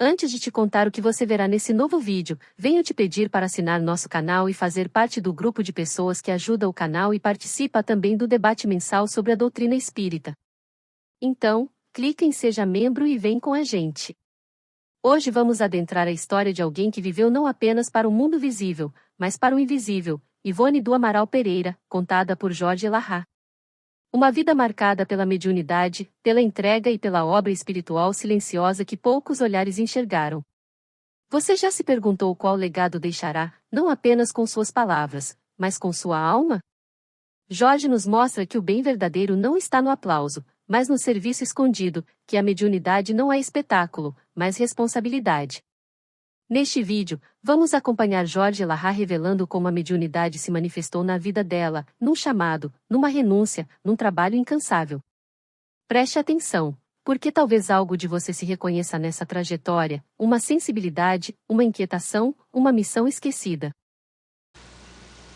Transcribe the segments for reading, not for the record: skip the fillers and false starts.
Antes de te contar o que você verá nesse novo vídeo, venho te pedir para assinar nosso canal e fazer parte do grupo de pessoas que ajuda o canal e participa também do debate mensal sobre a doutrina espírita. Então, clique em Seja Membro e vem com a gente. Hoje vamos adentrar a história de alguém que viveu não apenas para o mundo visível, mas para o invisível, Ivone do Amaral Pereira, contada por Jorge Elahá. Uma vida marcada pela mediunidade, pela entrega e pela obra espiritual silenciosa que poucos olhares enxergaram. Você já se perguntou qual legado deixará, não apenas com suas palavras, mas com sua alma? Jorge nos mostra que o bem verdadeiro não está no aplauso, mas no serviço escondido, que a mediunidade não é espetáculo, mas responsabilidade. Neste vídeo, vamos acompanhar Jorge Elahá revelando como a mediunidade se manifestou na vida dela, num chamado, numa renúncia, num trabalho incansável. Preste atenção, porque talvez algo de você se reconheça nessa trajetória, uma sensibilidade, uma inquietação, uma missão esquecida.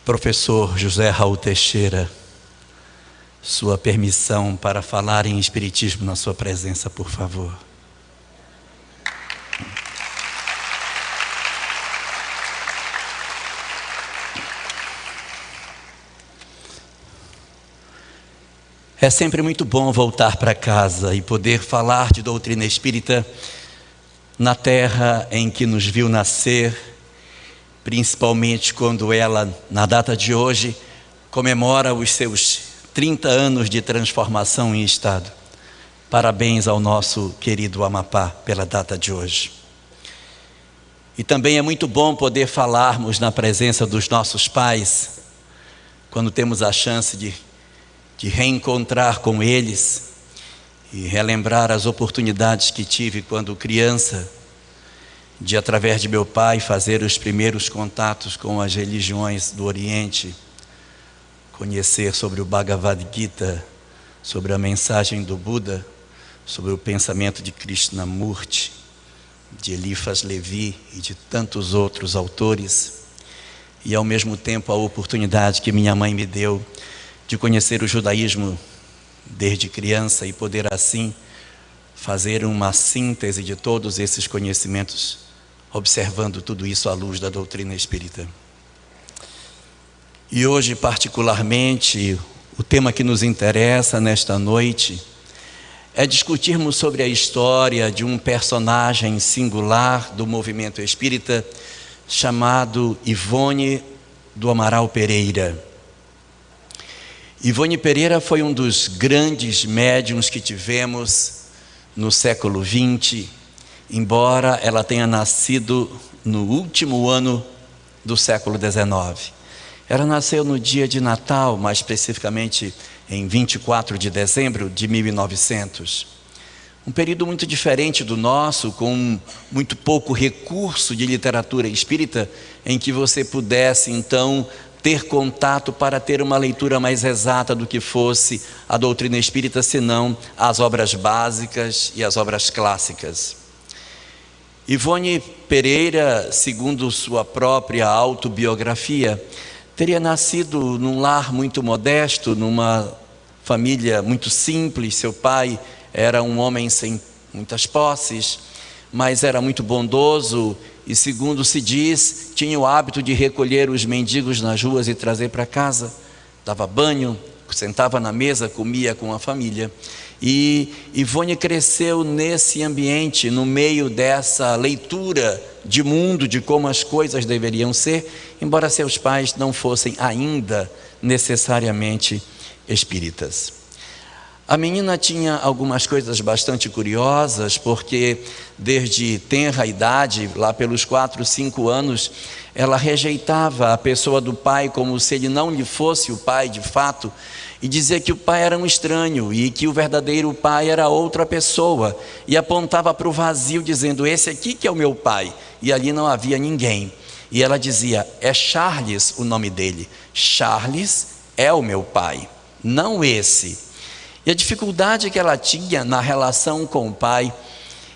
Professor José Raul Teixeira, sua permissão para falar em Espiritismo na sua presença, por favor. É sempre muito bom voltar para casa e poder falar de doutrina espírita na terra em que nos viu nascer, principalmente quando ela, na data de hoje, comemora os seus 30 anos de transformação em estado. Parabéns ao nosso querido Amapá pela data de hoje. E também é muito bom poder falarmos na presença dos nossos pais, quando temos a chance de reencontrar com eles e relembrar as oportunidades que tive quando criança, de através de meu pai fazer os primeiros contatos com as religiões do Oriente, conhecer sobre o Bhagavad Gita, sobre a mensagem do Buda, sobre o pensamento de Krishnamurti, de Eliphas Levi e de tantos outros autores, e ao mesmo tempo a oportunidade que minha mãe me deu de conhecer o judaísmo desde criança e poder assim fazer uma síntese de todos esses conhecimentos, observando tudo isso à luz da doutrina espírita. E hoje, particularmente, o tema que nos interessa nesta noite é discutirmos sobre a história de um personagem singular do movimento espírita chamado Ivone do Amaral Pereira. Ivone Pereira foi um dos grandes médiuns que tivemos no século XX, embora ela tenha nascido no último ano do século XIX. Ela nasceu no dia de Natal, mais especificamente em 24 de dezembro de 1900. Um período muito diferente do nosso, com muito pouco recurso de literatura espírita, em que você pudesse então ter contato para ter uma leitura mais exata do que fosse a doutrina espírita, senão as obras básicas e as obras clássicas. Ivone Pereira, segundo sua própria autobiografia, teria nascido num lar muito modesto, numa família muito simples. Seu pai era um homem sem muitas posses, mas era muito bondoso e, segundo se diz, tinha o hábito de recolher os mendigos nas ruas e trazer para casa. Dava banho, sentava na mesa, comia com a família. E Ivone cresceu nesse ambiente, no meio dessa leitura de mundo, de como as coisas deveriam ser, embora seus pais não fossem ainda necessariamente espíritas. A menina tinha algumas coisas bastante curiosas, porque desde tenra idade, lá pelos 4, 5 anos, ela rejeitava a pessoa do pai como se ele não lhe fosse o pai de fato, e dizia que o pai era um estranho e que o verdadeiro pai era outra pessoa, e apontava para o vazio dizendo: esse aqui que é o meu pai, e ali não havia ninguém. E ela dizia: é Charles o nome dele, Charles é o meu pai, não esse. E a dificuldade que ela tinha na relação com o pai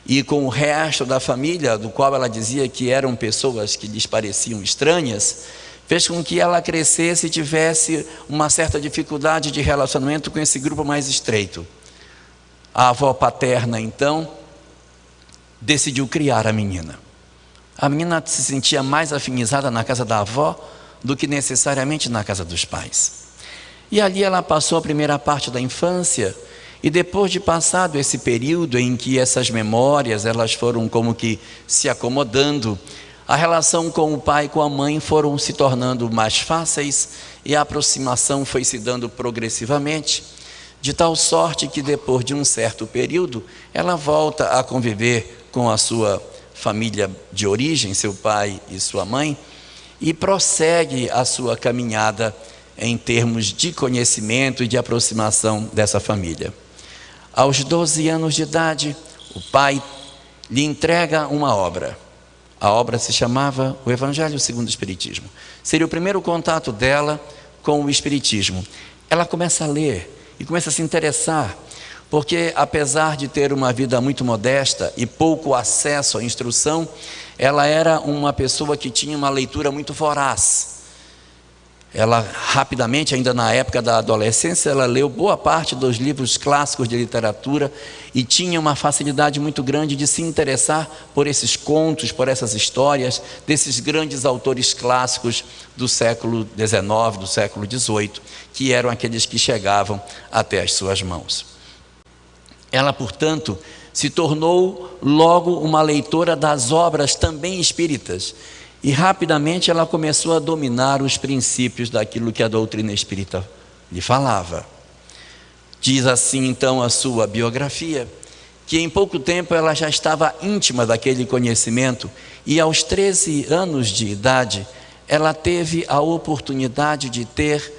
e com o resto da família, do qual ela dizia que eram pessoas que lhes pareciam estranhas, fez com que ela crescesse e tivesse uma certa dificuldade de relacionamento com esse grupo mais estreito. A avó paterna, então, decidiu criar a menina. A menina se sentia mais afinizada na casa da avó do que necessariamente na casa dos pais. E ali ela passou a primeira parte da infância, e depois de passado esse período em que essas memórias elas foram como que se acomodando, a relação com o pai e com a mãe foram se tornando mais fáceis e a aproximação foi se dando progressivamente, de tal sorte que depois de um certo período ela volta a conviver com a sua família de origem, seu pai e sua mãe, e prossegue a sua caminhada em termos de conhecimento e de aproximação dessa família. Aos 12 anos de idade, o pai lhe entrega uma obra. A obra se chamava O Evangelho segundo o Espiritismo. Seria o primeiro contato dela com o Espiritismo. Ela começa a ler e começa a se interessar, porque apesar de ter uma vida muito modesta e pouco acesso à instrução, ela era uma pessoa que tinha uma leitura muito voraz. Ela rapidamente, ainda na época da adolescência, ela leu boa parte dos livros clássicos de literatura e tinha uma facilidade muito grande de se interessar por esses contos, por essas histórias desses grandes autores clássicos do século XIX, do século XVIII, que eram aqueles que chegavam até as suas mãos. Ela, portanto, se tornou logo uma leitora das obras também espíritas, e rapidamente ela começou a dominar os princípios daquilo que a doutrina espírita lhe falava. Diz assim então a sua biografia, que em pouco tempo ela já estava íntima daquele conhecimento, e aos 13 anos de idade ela teve a oportunidade de ter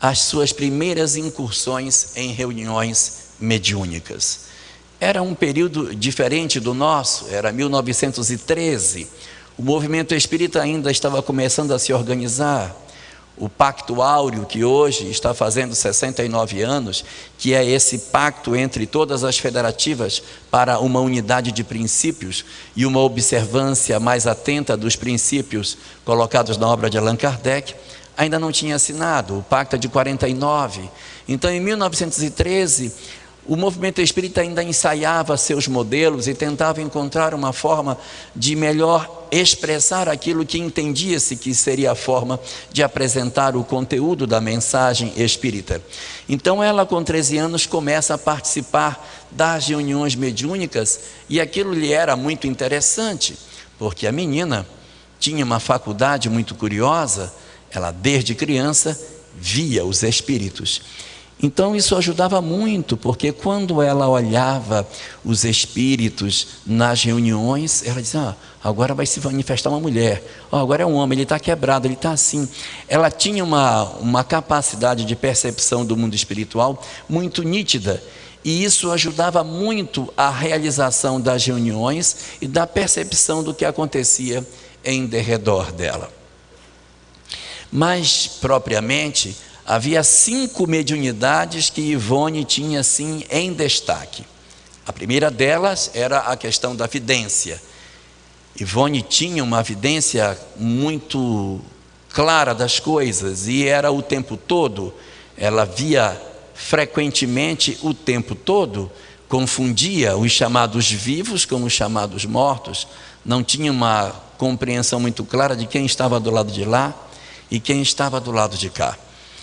as suas primeiras incursões em reuniões mediúnicas. Era um período diferente do nosso, era 1913, o movimento espírita ainda estava começando a se organizar. O Pacto Áureo, que hoje está fazendo 69 anos, que é esse pacto entre todas as federativas para uma unidade de princípios e uma observância mais atenta dos princípios colocados na obra de Allan Kardec, ainda não tinha assinado. O pacto é de 49. Então, em 1913, o movimento espírita ainda ensaiava seus modelos e tentava encontrar uma forma de melhor expressar aquilo que entendia-se que seria a forma de apresentar o conteúdo da mensagem espírita. Então ela, com 13 anos, começa a participar das reuniões mediúnicas, e aquilo lhe era muito interessante, porque a menina tinha uma faculdade muito curiosa. Ela, desde criança, via os espíritos. Então isso ajudava muito, porque quando ela olhava os espíritos nas reuniões, ela dizia: agora vai se manifestar uma mulher, agora é um homem, ele está quebrado, ele está assim. Ela tinha uma capacidade de percepção do mundo espiritual muito nítida, e isso ajudava muito a realização das reuniões e da percepção do que acontecia em derredor dela. Mas, propriamente, havia 5 mediunidades que Ivone tinha assim em destaque. A primeira delas era a questão da vidência. Ivone tinha uma vidência muito clara das coisas, e era o tempo todo. Ela via frequentemente o tempo todo, confundia os chamados vivos com os chamados mortos, não tinha uma compreensão muito clara de quem estava do lado de lá e quem estava do lado de cá.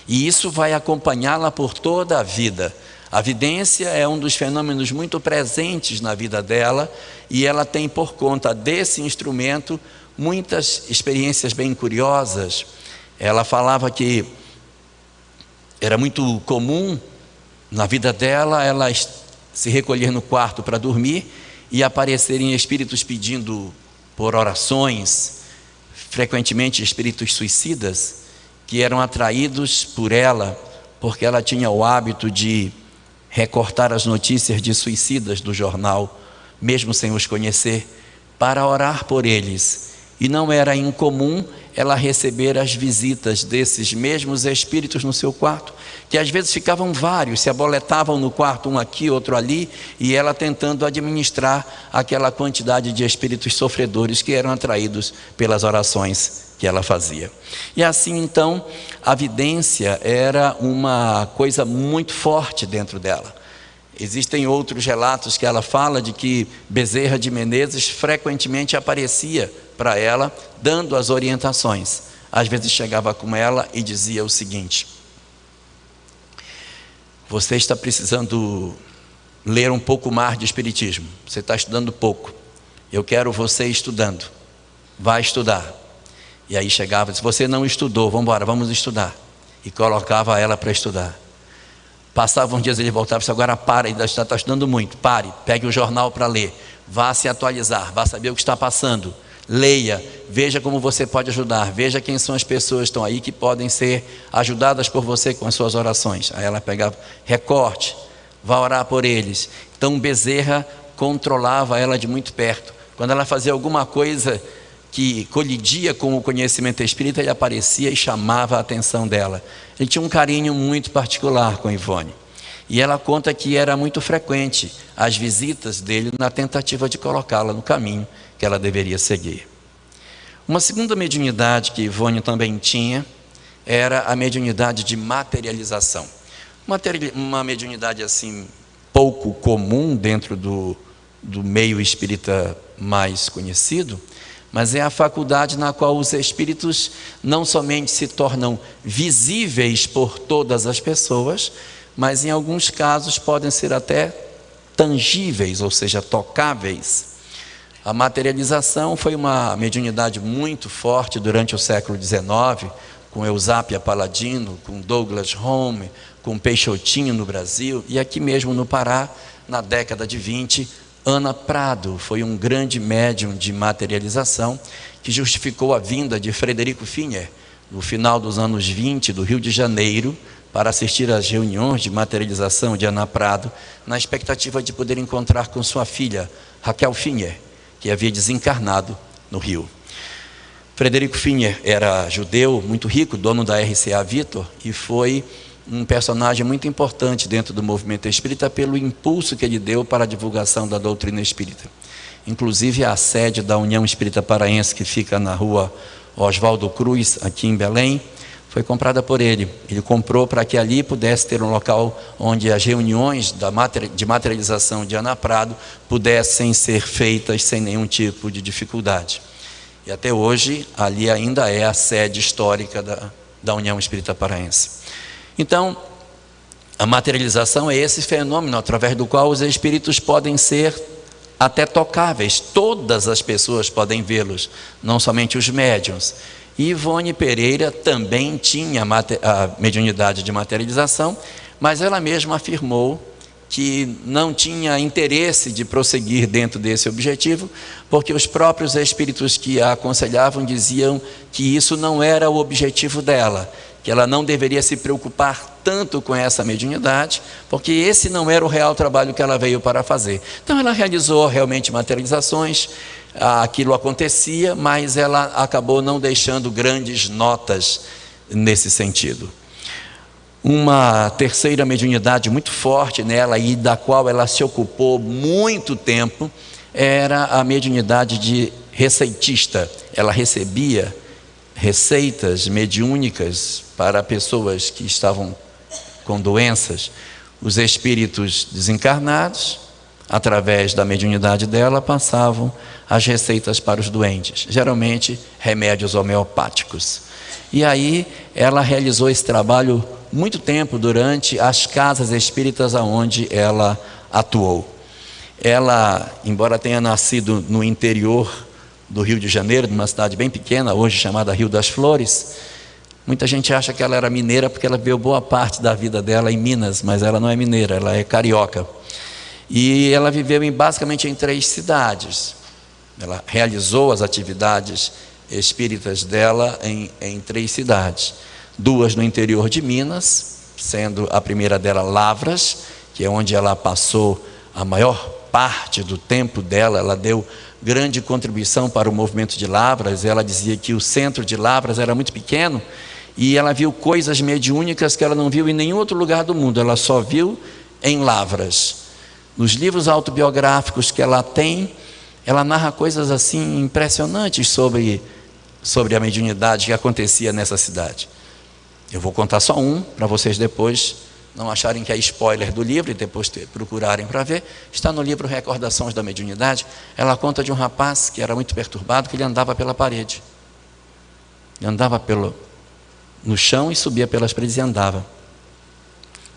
E isso vai acompanhá-la por toda a vida. A vidência é um dos fenômenos muito presentes na vida dela, e ela tem, por conta desse instrumento, muitas experiências bem curiosas. Ela falava que era muito comum na vida dela ela se recolher no quarto para dormir e aparecerem espíritos pedindo por orações, frequentemente espíritos suicidas, que eram atraídos por ela, porque ela tinha o hábito de recortar as notícias de suicidas do jornal, mesmo sem os conhecer, para orar por eles. E não era incomum ela receber as visitas desses mesmos espíritos no seu quarto, que às vezes ficavam vários, se aboletavam no quarto, um aqui, outro ali, e ela tentando administrar aquela quantidade de espíritos sofredores que eram atraídos pelas orações que ela fazia. E assim então a vidência era uma coisa muito forte dentro dela. Existem outros relatos que ela fala de que Bezerra de Menezes frequentemente aparecia para ela, dando as orientações. Às vezes chegava com ela e dizia o seguinte: você está precisando ler um pouco mais de Espiritismo, você está estudando pouco, eu quero você estudando, vai estudar. E aí chegava e disse: você não estudou, vamos embora, vamos estudar. E colocava ela para estudar. Passavam uns dias, ele voltava e disse: agora para, ainda está estudando muito, pare, pegue o jornal para ler, vá se atualizar, vá saber o que está passando, leia, veja como você pode ajudar, veja quem são as pessoas que estão aí que podem ser ajudadas por você com as suas orações. Aí ela pegava, recorte, vá orar por eles. Então Bezerra controlava ela de muito perto. Quando ela fazia alguma coisa que colidia com o conhecimento espírita, ele aparecia e chamava a atenção dela. Ele tinha um carinho muito particular com Ivone. E ela conta que era muito frequente as visitas dele na tentativa de colocá-la no caminho que ela deveria seguir. Uma segunda mediunidade que Ivone também tinha era a mediunidade de materialização. Uma mediunidade assim pouco comum dentro do meio espírita mais conhecido, mas é a faculdade na qual os espíritos não somente se tornam visíveis por todas as pessoas, mas em alguns casos podem ser até tangíveis, ou seja, tocáveis. A materialização foi uma mediunidade muito forte durante o século XIX, com Eusápia Paladino, com Douglas Home, com Peixotinho no Brasil, e aqui mesmo no Pará, na década de 20, Ana Prado foi um grande médium de materialização que justificou a vinda de Frederico Finer, no final dos anos 20, do Rio de Janeiro, para assistir às reuniões de materialização de Ana Prado, na expectativa de poder encontrar com sua filha, Raquel Finer, que havia desencarnado no Rio. Frederico Finer era judeu, muito rico, dono da RCA Victor, e foi um personagem muito importante dentro do movimento espírita pelo impulso que ele deu para a divulgação da doutrina espírita. Inclusive a sede da União Espírita Paraense, que fica na rua Oswaldo Cruz, aqui em Belém, foi comprada por ele. Ele comprou para que ali pudesse ter um local onde as reuniões de materialização de Ana Prado pudessem ser feitas sem nenhum tipo de dificuldade. E até hoje ali ainda é a sede histórica da União Espírita Paraense. Então, a materialização é esse fenômeno através do qual os espíritos podem ser até tocáveis. Todas as pessoas podem vê-los, não somente os médiuns. E Ivone Pereira também tinha a mediunidade de materialização, mas ela mesma afirmou que não tinha interesse de prosseguir dentro desse objetivo, porque os próprios espíritos que a aconselhavam diziam que isso não era o objetivo dela, que ela não deveria se preocupar tanto com essa mediunidade, porque esse não era o real trabalho que ela veio para fazer. Então ela realizou realmente materializações, aquilo acontecia, mas ela acabou não deixando grandes notas nesse sentido. Uma terceira mediunidade muito forte nela e da qual ela se ocupou muito tempo era a mediunidade de receitista. Ela recebia receitas mediúnicas para pessoas que estavam com doenças. Os espíritos desencarnados, através da mediunidade dela, passavam as receitas para os doentes, geralmente remédios homeopáticos. E aí ela realizou esse trabalho muito tempo durante as casas espíritas aonde ela atuou. Ela, embora tenha nascido no interior do Rio de Janeiro, numa cidade bem pequena, hoje chamada Rio das Flores, muita gente acha que ela era mineira porque ela viveu boa parte da vida dela em Minas, mas ela não é mineira, ela é carioca. E ela viveu basicamente em 3 cidades. Ela realizou as atividades espíritas dela em 3 cidades. 2 no interior de Minas, sendo a primeira dela Lavras, que é onde ela passou a maior parte do tempo dela. Ela deu grande contribuição para o movimento de Lavras. Ela dizia que o centro de Lavras era muito pequeno e ela viu coisas mediúnicas que ela não viu em nenhum outro lugar do mundo, ela só viu em Lavras. Nos livros autobiográficos que ela tem, ela narra coisas assim impressionantes sobre a mediunidade que acontecia nessa cidade. Eu vou contar só um, para vocês depois não acharem que é spoiler do livro e depois procurarem para ver, está no livro Recordações da Mediunidade. Ela conta de um rapaz que era muito perturbado, que ele andava pela parede. Ele andava no chão e subia pelas paredes e andava.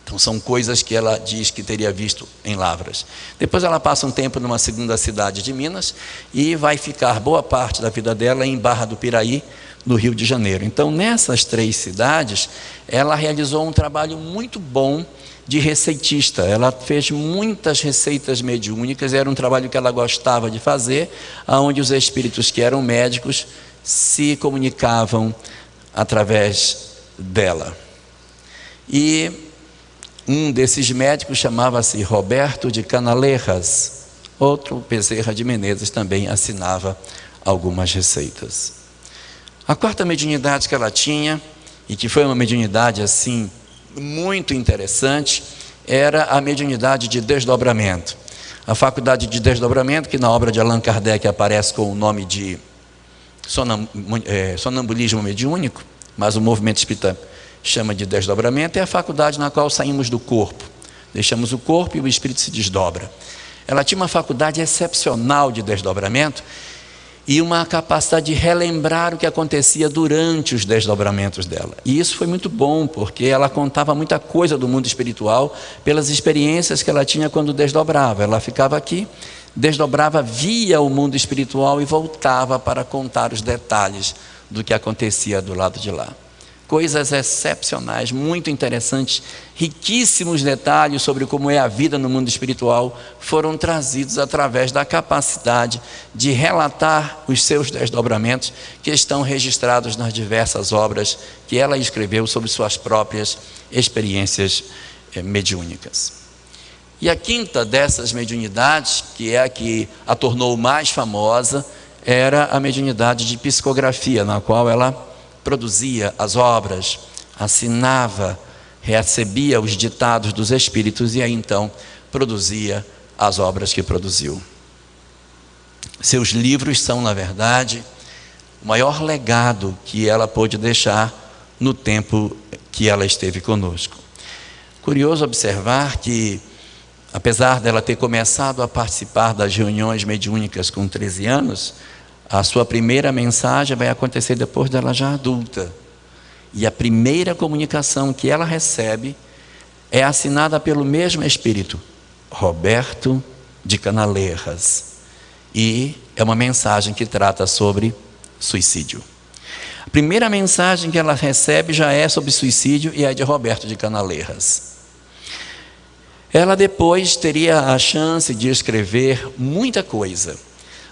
Então são coisas que ela diz que teria visto em Lavras. Depois ela passa um tempo numa segunda cidade de Minas e vai ficar boa parte da vida dela em Barra do Piraí, no Rio de Janeiro. Então nessas 3 cidades ela realizou um trabalho muito bom de receitista. Ela fez muitas receitas mediúnicas, era um trabalho que ela gostava de fazer, onde os espíritos que eram médicos se comunicavam através dela. E um desses médicos chamava-se Roberto de Canaleiras. Outro, Bezerra de Menezes, também assinava algumas receitas. A quarta mediunidade que ela tinha, e que foi uma mediunidade assim muito interessante, era a mediunidade de desdobramento. A faculdade de desdobramento, que na obra de Allan Kardec aparece com o nome de sonambulismo mediúnico, mas o movimento espírita chama de desdobramento, é a faculdade na qual saímos do corpo. Deixamos o corpo e o espírito se desdobra. Ela tinha uma faculdade excepcional de desdobramento e uma capacidade de relembrar o que acontecia durante os desdobramentos dela. E isso foi muito bom, porque ela contava muita coisa do mundo espiritual pelas experiências que ela tinha quando desdobrava. Ela ficava aqui, desdobrava, via o mundo espiritual e voltava para contar os detalhes do que acontecia do lado de lá. Coisas excepcionais, muito interessantes, riquíssimos detalhes sobre como é a vida no mundo espiritual foram trazidos através da capacidade de relatar os seus desdobramentos, que estão registrados nas diversas obras que ela escreveu sobre suas próprias experiências mediúnicas. E a quinta dessas mediunidades, que é a que a tornou mais famosa, era a mediunidade de psicografia, na qual ela produzia as obras, assinava, recebia os ditados dos espíritos e aí então produzia as obras que produziu. Seus livros são, na verdade, o maior legado que ela pôde deixar no tempo que ela esteve conosco. Curioso observar que, apesar dela ter começado a participar das reuniões mediúnicas com 13 anos, a sua primeira mensagem vai acontecer depois dela já adulta. E a primeira comunicação que ela recebe é assinada pelo mesmo espírito, Roberto de Canaleiras. E é uma mensagem que trata sobre suicídio. A primeira mensagem que ela recebe já é sobre suicídio e é de Roberto de Canaleiras. Ela depois teria a chance de escrever muita coisa.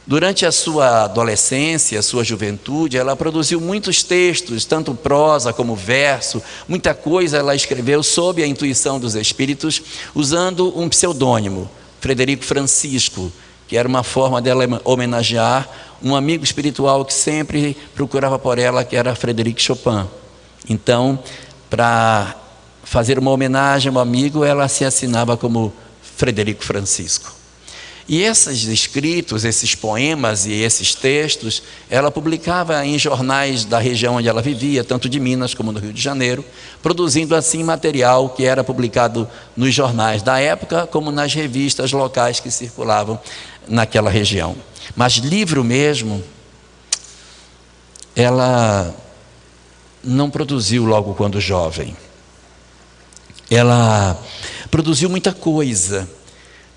Durante a sua adolescência, a sua juventude, ela produziu muitos textos, tanto prosa como verso, muita coisa ela escreveu sob a intuição dos espíritos, usando um pseudônimo, Frederico Francisco, que era uma forma dela homenagear um amigo espiritual que sempre procurava por ela, que era Frederic Chopin. Então, para fazer uma homenagem ao amigo, ela se assinava como Frederico Francisco. E esses escritos, esses poemas e esses textos, ela publicava em jornais da região onde ela vivia, tanto de Minas como do Rio de Janeiro, produzindo assim material que era publicado nos jornais da época, como nas revistas locais que circulavam naquela região. Mas livro mesmo, ela não produziu logo quando jovem. Ela produziu muita coisa,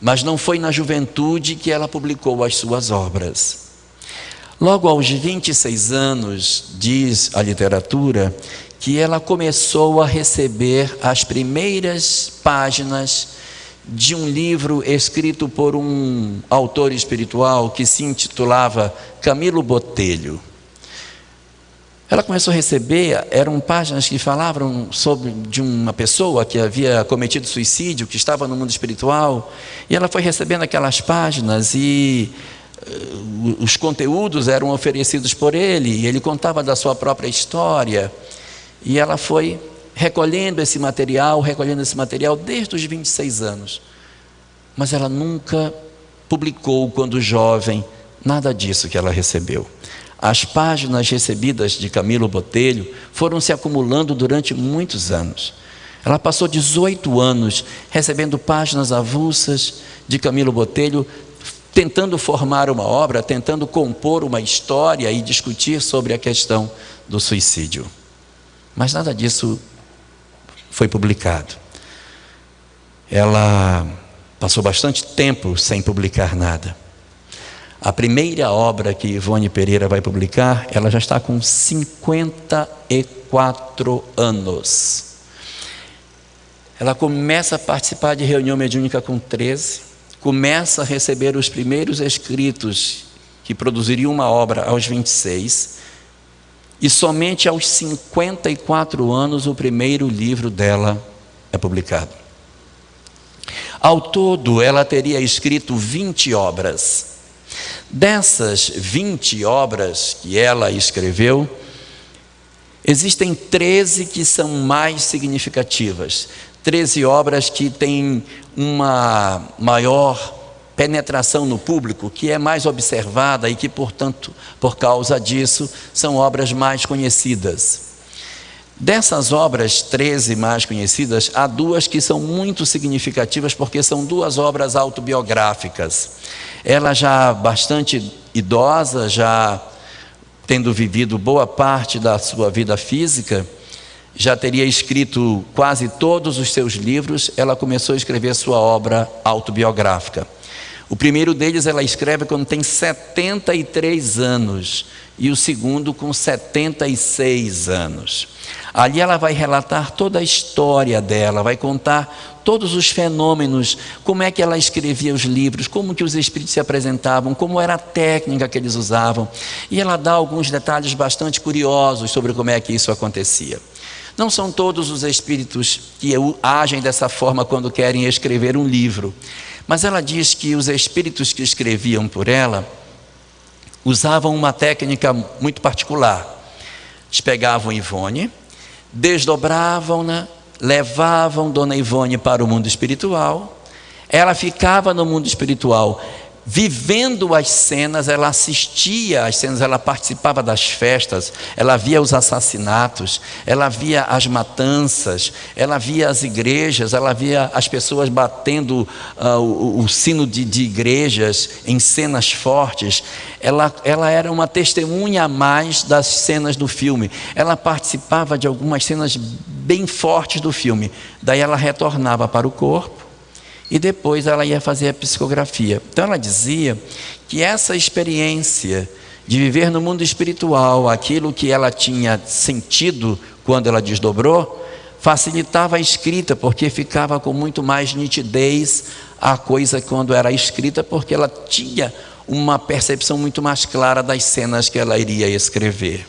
mas não foi na juventude que ela publicou as suas obras. Logo aos 26 anos, diz a literatura, que ela começou a receber as primeiras páginas de um livro escrito por um autor espiritual que se intitulava Camilo Botelho. Ela começou a receber, eram páginas que falavam de uma pessoa que havia cometido suicídio, que estava no mundo espiritual, e ela foi recebendo aquelas páginas e os conteúdos eram oferecidos por ele, e ele contava da sua própria história, e ela foi recolhendo esse material desde os 26 anos. Mas ela nunca publicou, quando jovem, nada disso que ela recebeu. As páginas recebidas de Camilo Botelho foram se acumulando durante muitos anos. Ela passou 18 anos recebendo páginas avulsas de Camilo Botelho, tentando formar uma obra, tentando compor uma história e discutir sobre a questão do suicídio. Mas nada disso foi publicado. Ela passou bastante tempo sem publicar nada. A primeira obra que Ivone Pereira vai publicar, ela já está com 54 anos. Ela começa a participar de reunião mediúnica com 13, começa a receber os primeiros escritos que produziriam uma obra aos 26, e somente aos 54 anos o primeiro livro dela é publicado. Ao todo, ela teria escrito 20 obras. Dessas 20 obras que ela escreveu, existem 13 que são mais significativas. 13 obras que têm uma maior penetração no público, que é mais observada e que, portanto, por causa disso, são obras mais conhecidas. Dessas obras 13 mais conhecidas, há duas que são muito significativas, porque são duas obras autobiográficas. Ela já bastante idosa, já tendo vivido boa parte da sua vida física, já teria escrito quase todos os seus livros, ela começou a escrever sua obra autobiográfica. O primeiro deles ela escreve quando tem 73 anos e o segundo com 76 anos. Ali ela vai relatar toda a história dela, vai contar todos os fenômenos, como é que ela escrevia os livros, como que os espíritos se apresentavam, como era a técnica que eles usavam. E ela dá alguns detalhes bastante curiosos sobre como é que isso acontecia. Não são todos os espíritos que agem dessa forma quando querem escrever um livro. Mas ela diz que os espíritos que escreviam por ela usavam uma técnica muito particular. Eles pegavam Ivone, desdobravam-na, levavam Dona Ivone para o mundo espiritual. Ela ficava no mundo espiritual vivendo as cenas, ela assistia às cenas, ela participava das festas, ela via os assassinatos, ela via as matanças, ela via as igrejas, ela via as pessoas batendo o sino de igrejas em cenas fortes. Ela era uma testemunha a mais das cenas do filme. Ela participava de algumas cenas bem fortes do filme. Daí ela retornava para o corpo e depois ela ia fazer a psicografia. Então ela dizia que essa experiência de viver no mundo espiritual, aquilo que ela tinha sentido quando ela desdobrou, facilitava a escrita, porque ficava com muito mais nitidez a coisa quando era escrita, porque ela tinha uma percepção muito mais clara das cenas que ela iria escrever.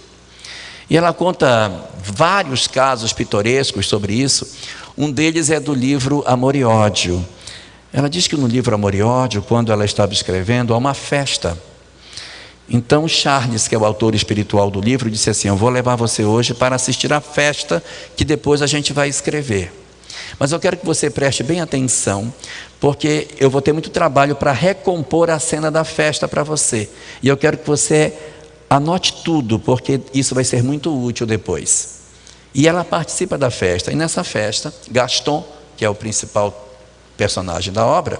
E ela conta vários casos pitorescos sobre isso. Um deles é do livro Amor e Ódio. Ela diz que no livro Amor e Ódio, quando ela estava escrevendo, há uma festa. Então Charles, que é o autor espiritual do livro, disse assim: eu vou levar você hoje para assistir à festa, que depois a gente vai escrever. Mas eu quero que você preste bem atenção, porque eu vou ter muito trabalho para recompor a cena da festa para você. E eu quero que você anote tudo, porque isso vai ser muito útil depois. E ela participa da festa, e nessa festa, Gaston, que é o principal personagem da obra,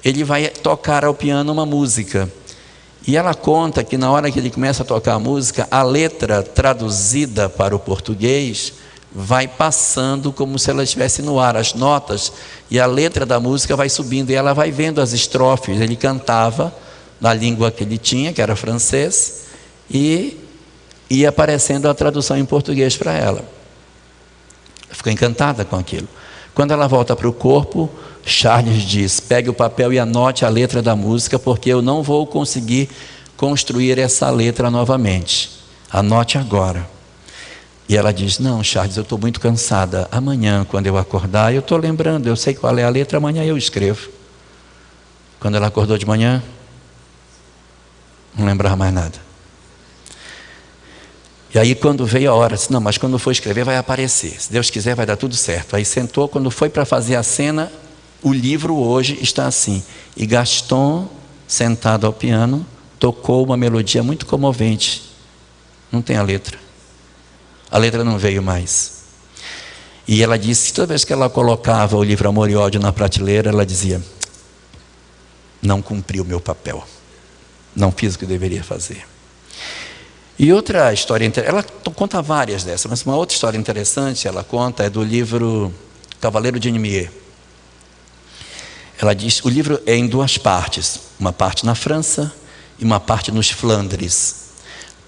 ele vai tocar ao piano uma música. E ela conta que na hora que ele começa a tocar a música, a letra traduzida para o português vai passando como se ela estivesse no ar, as notas, e a letra da música vai subindo, e ela vai vendo as estrofes. Ele cantava na língua que ele tinha, que era francês, e ia aparecendo a tradução em português para ela. Ficou encantada com aquilo. Quando ela volta para o corpo, Charles diz: pegue o papel e anote a letra da música, porque eu não vou conseguir construir essa letra novamente. Anote agora. E ela diz: não, Charles, eu estou muito cansada. Amanhã, quando eu acordar, eu estou lembrando, eu sei qual é a letra, amanhã eu escrevo. Quando ela acordou de manhã, não lembrava mais nada. E aí quando veio a hora, disse: não, mas quando for escrever vai aparecer, se Deus quiser vai dar tudo certo. Aí sentou, quando foi para fazer a cena, o livro hoje está assim: e Gaston, sentado ao piano, tocou uma melodia muito comovente. Não tem a letra não veio mais. E ela disse que toda vez que ela colocava o livro Amor e Ódio na prateleira, ela dizia: não cumpri o meu papel, não fiz o que deveria fazer. E outra história, ela conta várias dessas, mas uma outra história interessante ela conta é do livro Cavaleiro de Nimier. Ela diz, o livro é em duas partes, uma parte na França e uma parte nos Flandres.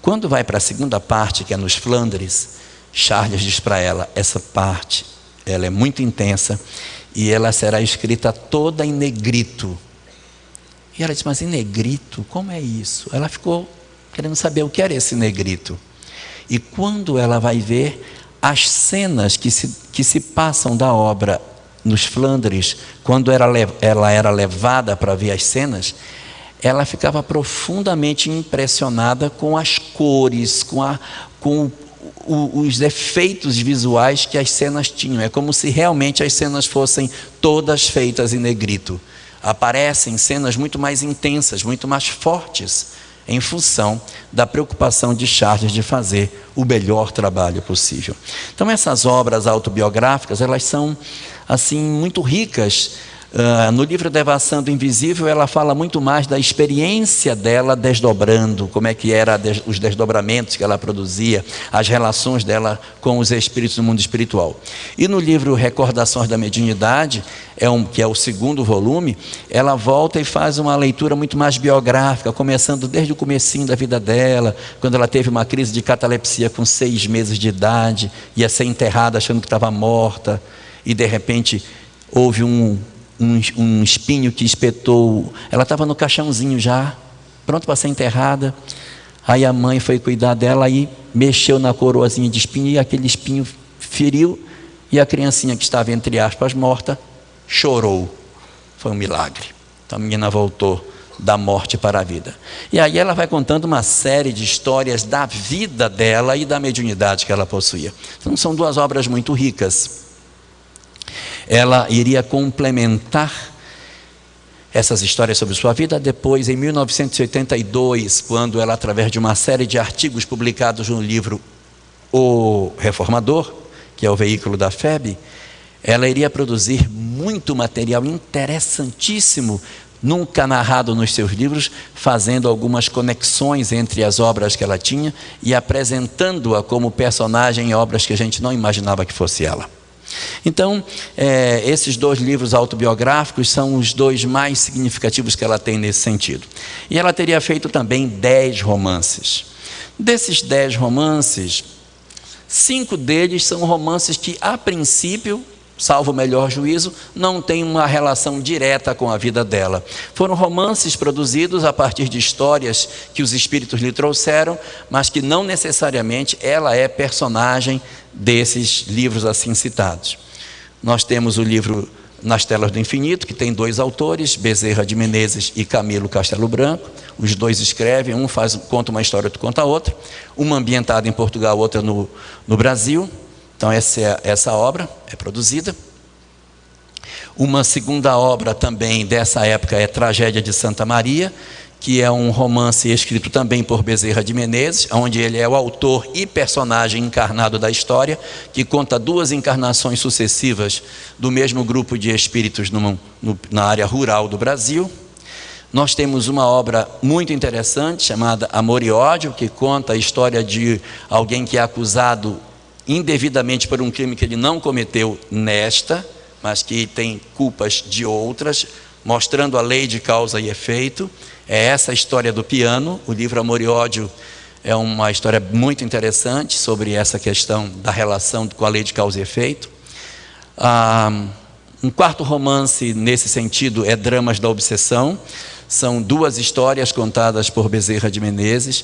Quando vai para a segunda parte, que é nos Flandres, Charles diz para ela, essa parte, ela é muito intensa e ela será escrita toda em negrito. E ela disse, mas em negrito, como é isso? Ela ficou querendo saber o que era esse negrito. E quando ela vai ver as cenas que se passam da obra nos Flandres, quando ela era levada para ver as cenas, ela ficava profundamente impressionada com as cores, com os efeitos visuais que as cenas tinham. É como se realmente as cenas fossem todas feitas em negrito. Aparecem cenas muito mais intensas, muito mais fortes, em função da preocupação de Charles de fazer o melhor trabalho possível. Então essas obras autobiográficas, elas são assim muito ricas. No livro Devassando o Invisível, ela fala muito mais da experiência dela desdobrando, como é que eram os desdobramentos que ela produzia, as relações dela com os espíritos do mundo espiritual. E no livro Recordações da Mediunidade, que é o segundo volume, ela volta e faz uma leitura muito mais biográfica, começando desde o comecinho da vida dela, quando ela teve uma crise de catalepsia com 6 meses de idade, ia ser enterrada achando que estava morta, e de repente houve um espinho que espetou, ela estava no caixãozinho já, pronto para ser enterrada, aí a mãe foi cuidar dela e mexeu na coroazinha de espinho, e aquele espinho feriu, e a criancinha que estava entre aspas morta, chorou, foi um milagre, então a menina voltou da morte para a vida. E aí ela vai contando uma série de histórias da vida dela e da mediunidade que ela possuía. Então são duas obras muito ricas. Ela iria complementar essas histórias sobre sua vida depois, em 1982, quando ela, através de uma série de artigos publicados no livro O Reformador, que é o veículo da FEB, ela iria produzir muito material interessantíssimo, nunca narrado nos seus livros, fazendo algumas conexões entre as obras que ela tinha e apresentando-a como personagem em obras que a gente não imaginava que fosse ela. Então, esses 2 livros autobiográficos são os 2 mais significativos que ela tem nesse sentido. E ela teria feito também 10 romances. Desses 10 romances, 5 deles são romances que, a princípio, salvo o melhor juízo, não têm uma relação direta com a vida dela. Foram romances produzidos a partir de histórias que os espíritos lhe trouxeram, mas que não necessariamente ela é personagem desses livros assim citados. Nós temos o livro Nas Telas do Infinito, que tem 2 autores, Bezerra de Menezes e Camilo Castelo Branco. Os 2 escrevem, um conta uma história, outro conta outra. Uma ambientada em Portugal, outra no Brasil. Então essa obra é produzida. Uma segunda obra também dessa época é Tragédia de Santa Maria, que é um romance escrito também por Bezerra de Menezes, onde ele é o autor e personagem encarnado da história, que conta 2 encarnações sucessivas do mesmo grupo de espíritos na área rural do Brasil. Nós temos uma obra muito interessante chamada Amor e Ódio, que conta a história de alguém que é acusado indevidamente por um crime que ele não cometeu mas que tem culpas de outras, mostrando a lei de causa e efeito. É essa a história do piano. O livro Amor e Ódio é uma história muito interessante sobre essa questão da relação com a lei de causa e efeito. Um quarto romance nesse sentido é Dramas da Obsessão. São 2 histórias contadas por Bezerra de Menezes,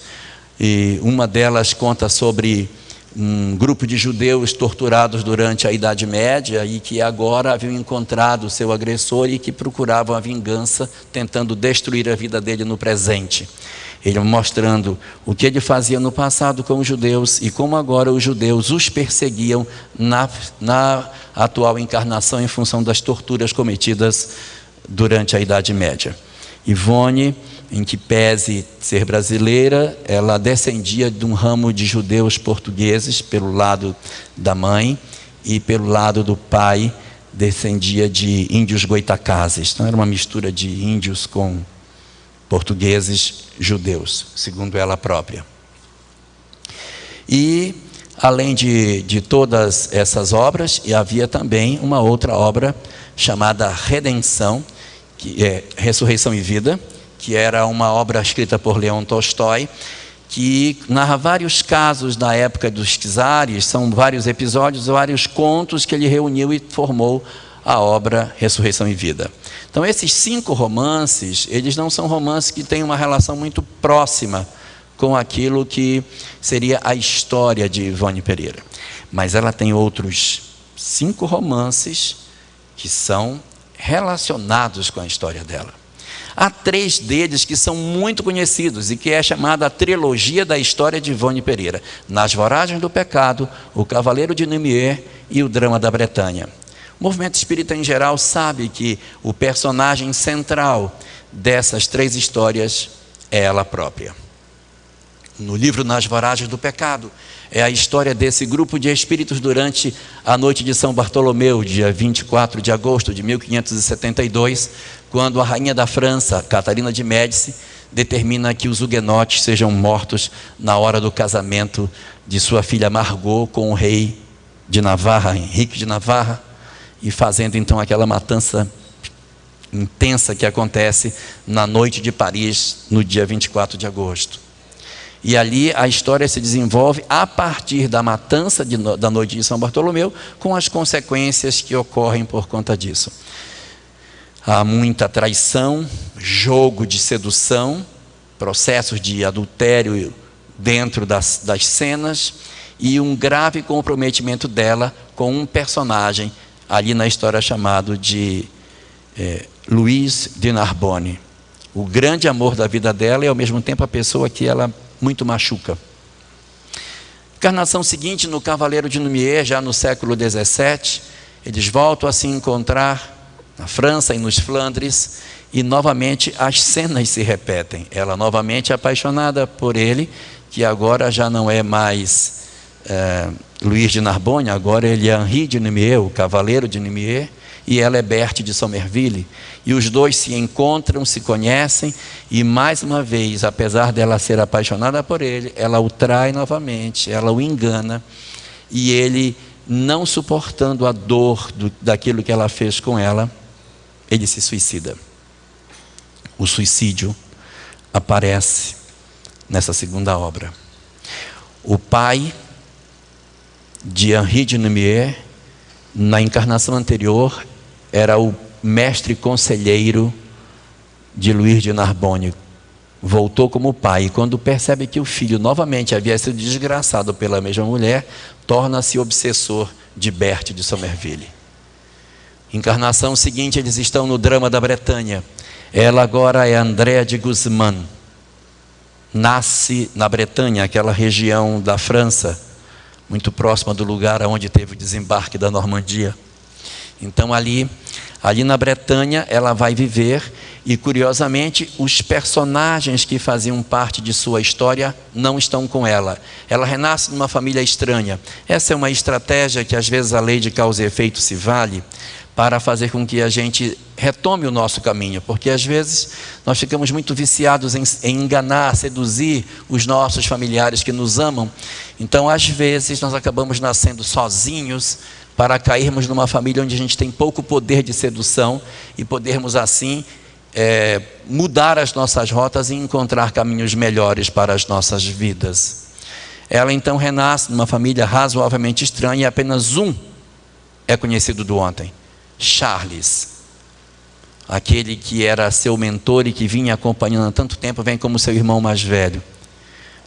e uma delas conta sobre um grupo de judeus torturados durante a Idade Média e que agora haviam encontrado o seu agressor e que procuravam a vingança, tentando destruir a vida dele no presente. Ele mostrando o que ele fazia no passado com os judeus e como agora os judeus os perseguiam na atual encarnação em função das torturas cometidas durante a Idade Média. Ivone, em que pese ser brasileira, ela descendia de um ramo de judeus portugueses pelo lado da mãe, e pelo lado do pai descendia de índios goitacazes. Então era uma mistura de índios com portugueses judeus, segundo ela própria. E além de todas essas obras, havia também uma outra obra chamada Redenção, que é Ressurreição e Vida, que era uma obra escrita por Leon Tolstói, que narra vários casos da época dos czares, são vários episódios, vários contos que ele reuniu e formou a obra Ressurreição e Vida. Então esses 5 romances, eles não são romances que têm uma relação muito próxima com aquilo que seria a história de Ivone Pereira. Mas ela tem outros 5 romances que são relacionados com a história dela. Há 3 deles que são muito conhecidos e que é chamada a trilogia da história de Ivone Pereira: Nas Voragens do Pecado, O Cavaleiro de Nimier e O Drama da Bretanha. O movimento espírita em geral sabe que o personagem central dessas 3 histórias é ela própria. No livro Nas Voragens do Pecado, é a história desse grupo de espíritos durante a noite de São Bartolomeu, dia 24 de agosto de 1572, quando a rainha da França, Catarina de Médici, determina que os huguenotes sejam mortos na hora do casamento de sua filha Margot com o rei de Navarra, Henrique de Navarra, e fazendo então aquela matança intensa que acontece na noite de Paris, no dia 24 de agosto. E ali a história se desenvolve a partir da matança da noite de São Bartolomeu, com as consequências que ocorrem por conta disso. Há muita traição, jogo de sedução, processos de adultério dentro das cenas e um grave comprometimento dela com um personagem ali na história chamado de Luiz de Narbonne. O grande amor da vida dela e ao mesmo tempo a pessoa que ela muito machuca. Encarnação seguinte, no Cavaleiro de Nimier, já no século XVII, eles voltam a se encontrar na França e nos Flandres, e novamente as cenas se repetem. Ela novamente é apaixonada por ele, que agora já não é mais Luiz de Narbonne, agora ele é Henri de Nimier, o Cavaleiro de Nimier, e ela é Berthe de Somerville, e os dois se encontram, se conhecem, e mais uma vez, apesar dela ser apaixonada por ele, ela o trai novamente, ela o engana, e ele, não suportando a dor daquilo que ela fez com ela, ele se suicida. O suicídio aparece nessa segunda obra. O pai de Henri de Nimier, na encarnação anterior, era o mestre conselheiro de Luiz de Narbonne. Voltou como pai, e quando percebe que o filho novamente havia sido desgraçado pela mesma mulher, torna-se obsessor de Berthe de Somerville. Encarnação seguinte, eles estão no Drama da Bretanha. Ela agora é Andréa de Guzmán. Nasce na Bretanha, aquela região da França, muito próxima do lugar onde teve o desembarque da Normandia. Então ali na Bretanha ela vai viver, e curiosamente os personagens que faziam parte de sua história não estão com ela. Ela renasce numa família estranha. Essa é uma estratégia que às vezes a lei de causa e efeito se vale para fazer com que a gente retome o nosso caminho, porque às vezes nós ficamos muito viciados em enganar, seduzir os nossos familiares que nos amam. Então às vezes nós acabamos nascendo sozinhos para cairmos numa família onde a gente tem pouco poder de sedução e podermos assim mudar as nossas rotas e encontrar caminhos melhores para as nossas vidas. Ela então renasce numa família razoavelmente estranha, e apenas um é conhecido do ontem: Charles, aquele que era seu mentor e que vinha acompanhando há tanto tempo, vem como seu irmão mais velho.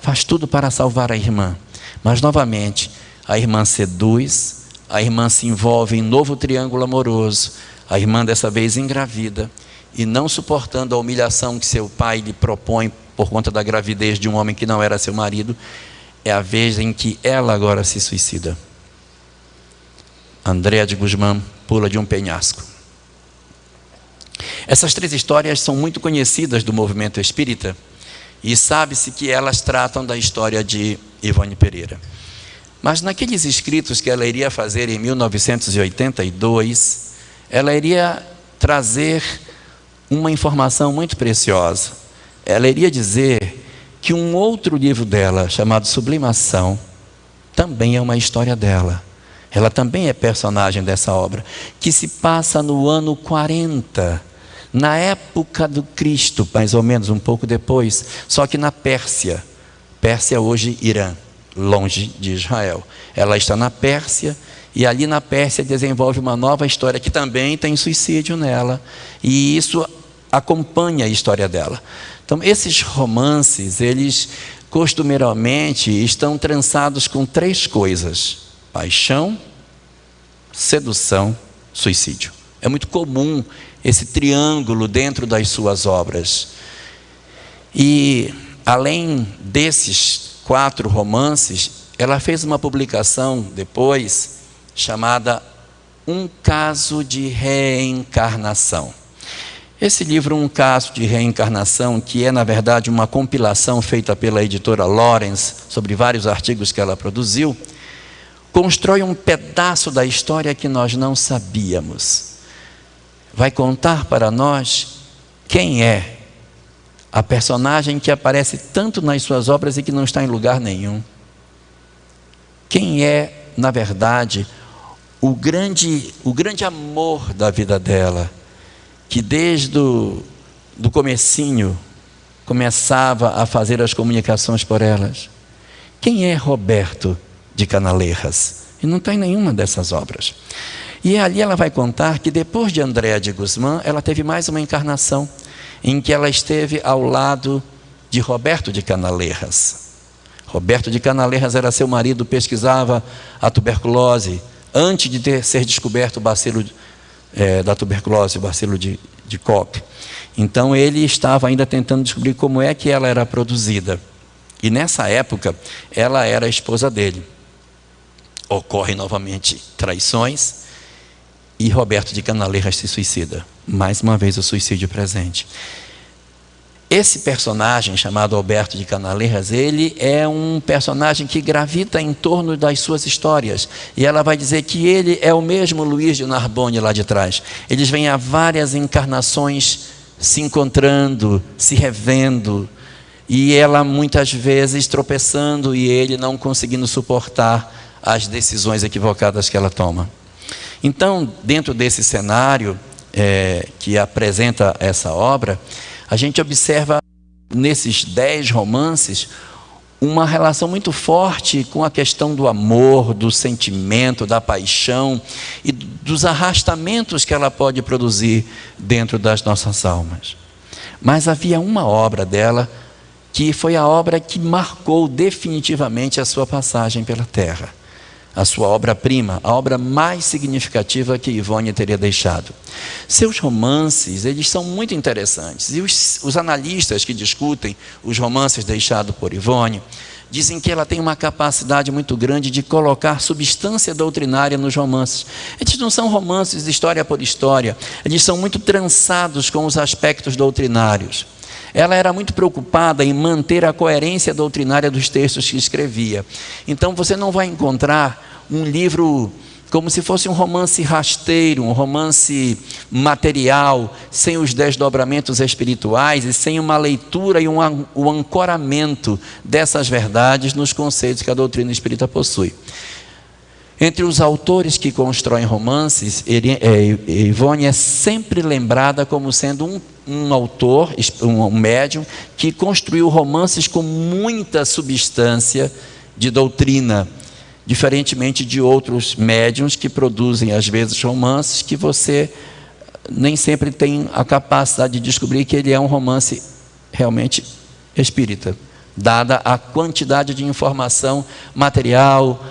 Faz tudo para salvar a irmã, mas novamente a irmã seduz, a irmã se envolve em novo triângulo amoroso, a irmã dessa vez engravida, e não suportando a humilhação que seu pai lhe propõe por conta da gravidez de um homem que não era seu marido, é a vez em que ela agora se suicida. Andréa de Guzmán pula de um penhasco. Essas 3 histórias são muito conhecidas do movimento espírita, e sabe-se que elas tratam da história de Ivone Pereira. Mas naqueles escritos que ela iria fazer em 1982, ela iria trazer uma informação muito preciosa. Ela iria dizer que um outro livro dela, chamado Sublimação, também é uma história dela. Ela também é personagem dessa obra, que se passa no ano 40, na época do Cristo, mais ou menos, um pouco depois, só que na Pérsia. Pérsia hoje, Irã, longe de Israel. Ela está na Pérsia, e ali na Pérsia desenvolve uma nova história que também tem suicídio nela, e isso acompanha a história dela. Então, esses romances, eles costumeiramente estão trançados com 3 coisas: paixão, sedução, suicídio. É muito comum esse triângulo dentro das suas obras. E, além desses 4 romances, ela fez uma publicação depois, chamada Um Caso de Reencarnação. Esse livro, Um Caso de Reencarnação, que é, na verdade, uma compilação feita pela editora Lawrence, sobre vários artigos que ela produziu, constrói um pedaço da história que nós não sabíamos. Vai contar para nós quem é a personagem que aparece tanto nas suas obras e que não está em lugar nenhum. Quem é, na verdade, o grande amor da vida dela, que desde do comecinho começava a fazer as comunicações por elas. Quem é Roberto de Canalejas? E não está em nenhuma dessas obras. E ali ela vai contar que depois de Andréa de Guzmán, ela teve mais uma encarnação, em que ela esteve ao lado de Roberto de Canalejas. Roberto de Canalejas era seu marido, pesquisava a tuberculose, antes de ser descoberto o bacilo da tuberculose, o bacilo de Koch. Então ele estava ainda tentando descobrir como é que ela era produzida. E nessa época, ela era a esposa dele. Ocorrem novamente traições, e Roberto de Canalejas se suicida. Mais uma vez o suicídio presente. Esse personagem, chamado Alberto de Canalejas, ele é um personagem que gravita em torno das suas histórias. E ela vai dizer que ele é o mesmo Luiz de Narbonne lá de trás. Eles vêm a várias encarnações se encontrando, se revendo, e ela muitas vezes tropeçando e ele não conseguindo suportar as decisões equivocadas que ela toma. Então, dentro desse cenário que apresenta essa obra, a gente observa nesses 10 romances uma relação muito forte com a questão do amor, do sentimento, da paixão e dos arrastamentos que ela pode produzir dentro das nossas almas. Mas havia uma obra dela que foi a obra que marcou definitivamente a sua passagem pela Terra. A sua obra-prima, a obra mais significativa que Ivone teria deixado. Seus romances, eles são muito interessantes. E os analistas que discutem os romances deixados por Ivone, dizem que ela tem uma capacidade muito grande de colocar substância doutrinária nos romances. Eles não são romances de história por história, eles são muito trançados com os aspectos doutrinários. Ela era muito preocupada em manter a coerência doutrinária dos textos que escrevia. Então você não vai encontrar um livro como se fosse um romance rasteiro, um romance material, sem os desdobramentos espirituais e sem uma leitura e um ancoramento dessas verdades nos conceitos que a doutrina espírita possui. Entre os autores que constroem romances, Ivone é sempre lembrada como sendo um autor, um médium, que construiu romances com muita substância de doutrina, diferentemente de outros médiuns que produzem, às vezes, romances que você nem sempre tem a capacidade de descobrir que ele é um romance realmente espírita, dada a quantidade de informação material,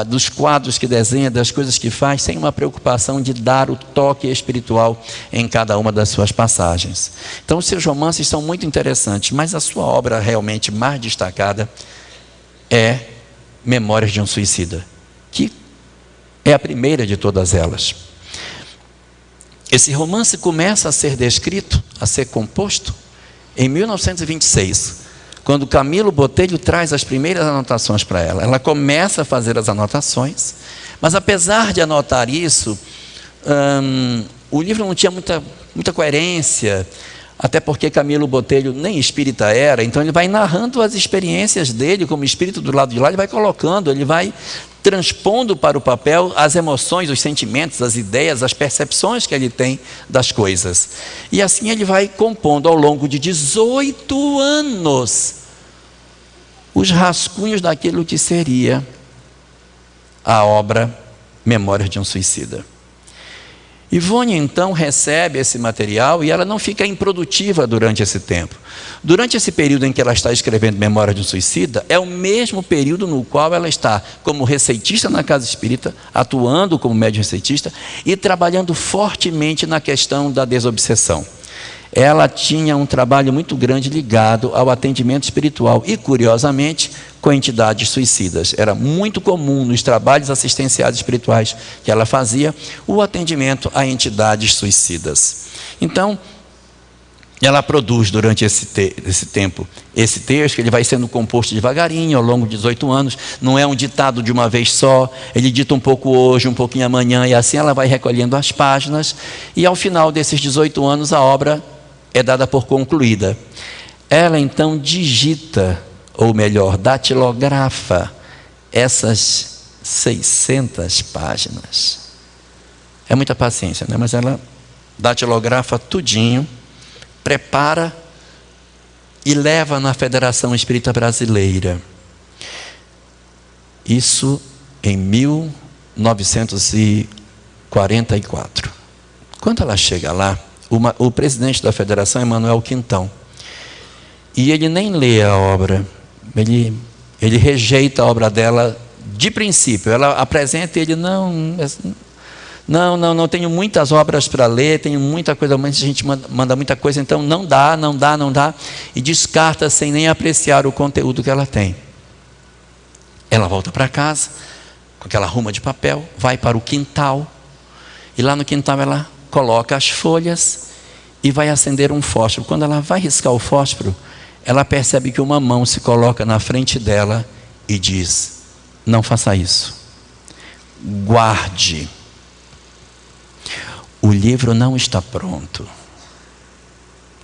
dos quadros que desenha, das coisas que faz, sem uma preocupação de dar o toque espiritual em cada uma das suas passagens. Então, os seus romances são muito interessantes, mas a sua obra realmente mais destacada é Memórias de um Suicida, que é a primeira de todas elas. Esse romance começa a ser descrito, a ser composto, em 1926, quando Camilo Botelho traz as primeiras anotações para ela. Ela começa a fazer as anotações, mas apesar de anotar isso, o livro não tinha muita coerência, até porque Camilo Botelho nem espírita era, então ele vai narrando as experiências dele como espírito do lado de lá, ele vai colocando, ele vai transpondo para o papel as emoções, os sentimentos, as ideias, as percepções que ele tem das coisas. E assim ele vai compondo ao longo de 18 anos os rascunhos daquilo que seria a obra Memórias de um Suicida. Ivone então recebe esse material e ela não fica improdutiva durante esse tempo. Durante esse período em que ela está escrevendo Memórias de um Suicida, é o mesmo período no qual ela está como receitista na casa espírita, atuando como médium receitista e trabalhando fortemente na questão da desobsessão. Ela tinha um trabalho muito grande ligado ao atendimento espiritual e, curiosamente, com entidades suicidas. Era muito comum nos trabalhos assistenciais espirituais que ela fazia o atendimento a entidades suicidas. Então, ela produz durante esse tempo esse texto, ele vai sendo composto devagarinho ao longo de 18 anos, não é um ditado de uma vez só, ele dita um pouco hoje, um pouquinho amanhã, e assim ela vai recolhendo as páginas, e ao final desses 18 anos a obra é dada por concluída. Ela então digita, ou melhor, datilografa essas 600 páginas. É muita paciência, né? Mas ela datilografa tudinho, prepara e leva na Federação Espírita Brasileira. Isso em 1944. Quando ela chega lá, o presidente da federação é Manuel Quintão. E ele nem lê a obra, ele rejeita a obra dela de princípio. Ela apresenta e ele não, tenho muitas obras para ler, tenho muita coisa, mas a gente manda muita coisa, então não dá, e descarta sem nem apreciar o conteúdo que ela tem. Ela volta para casa, com aquela ruma de papel, vai para o quintal, e lá no quintal ela coloca as folhas e vai acender um fósforo. Quando ela vai riscar o fósforo, ela percebe que uma mão se coloca na frente dela e diz: não faça isso, guarde. O livro não está pronto.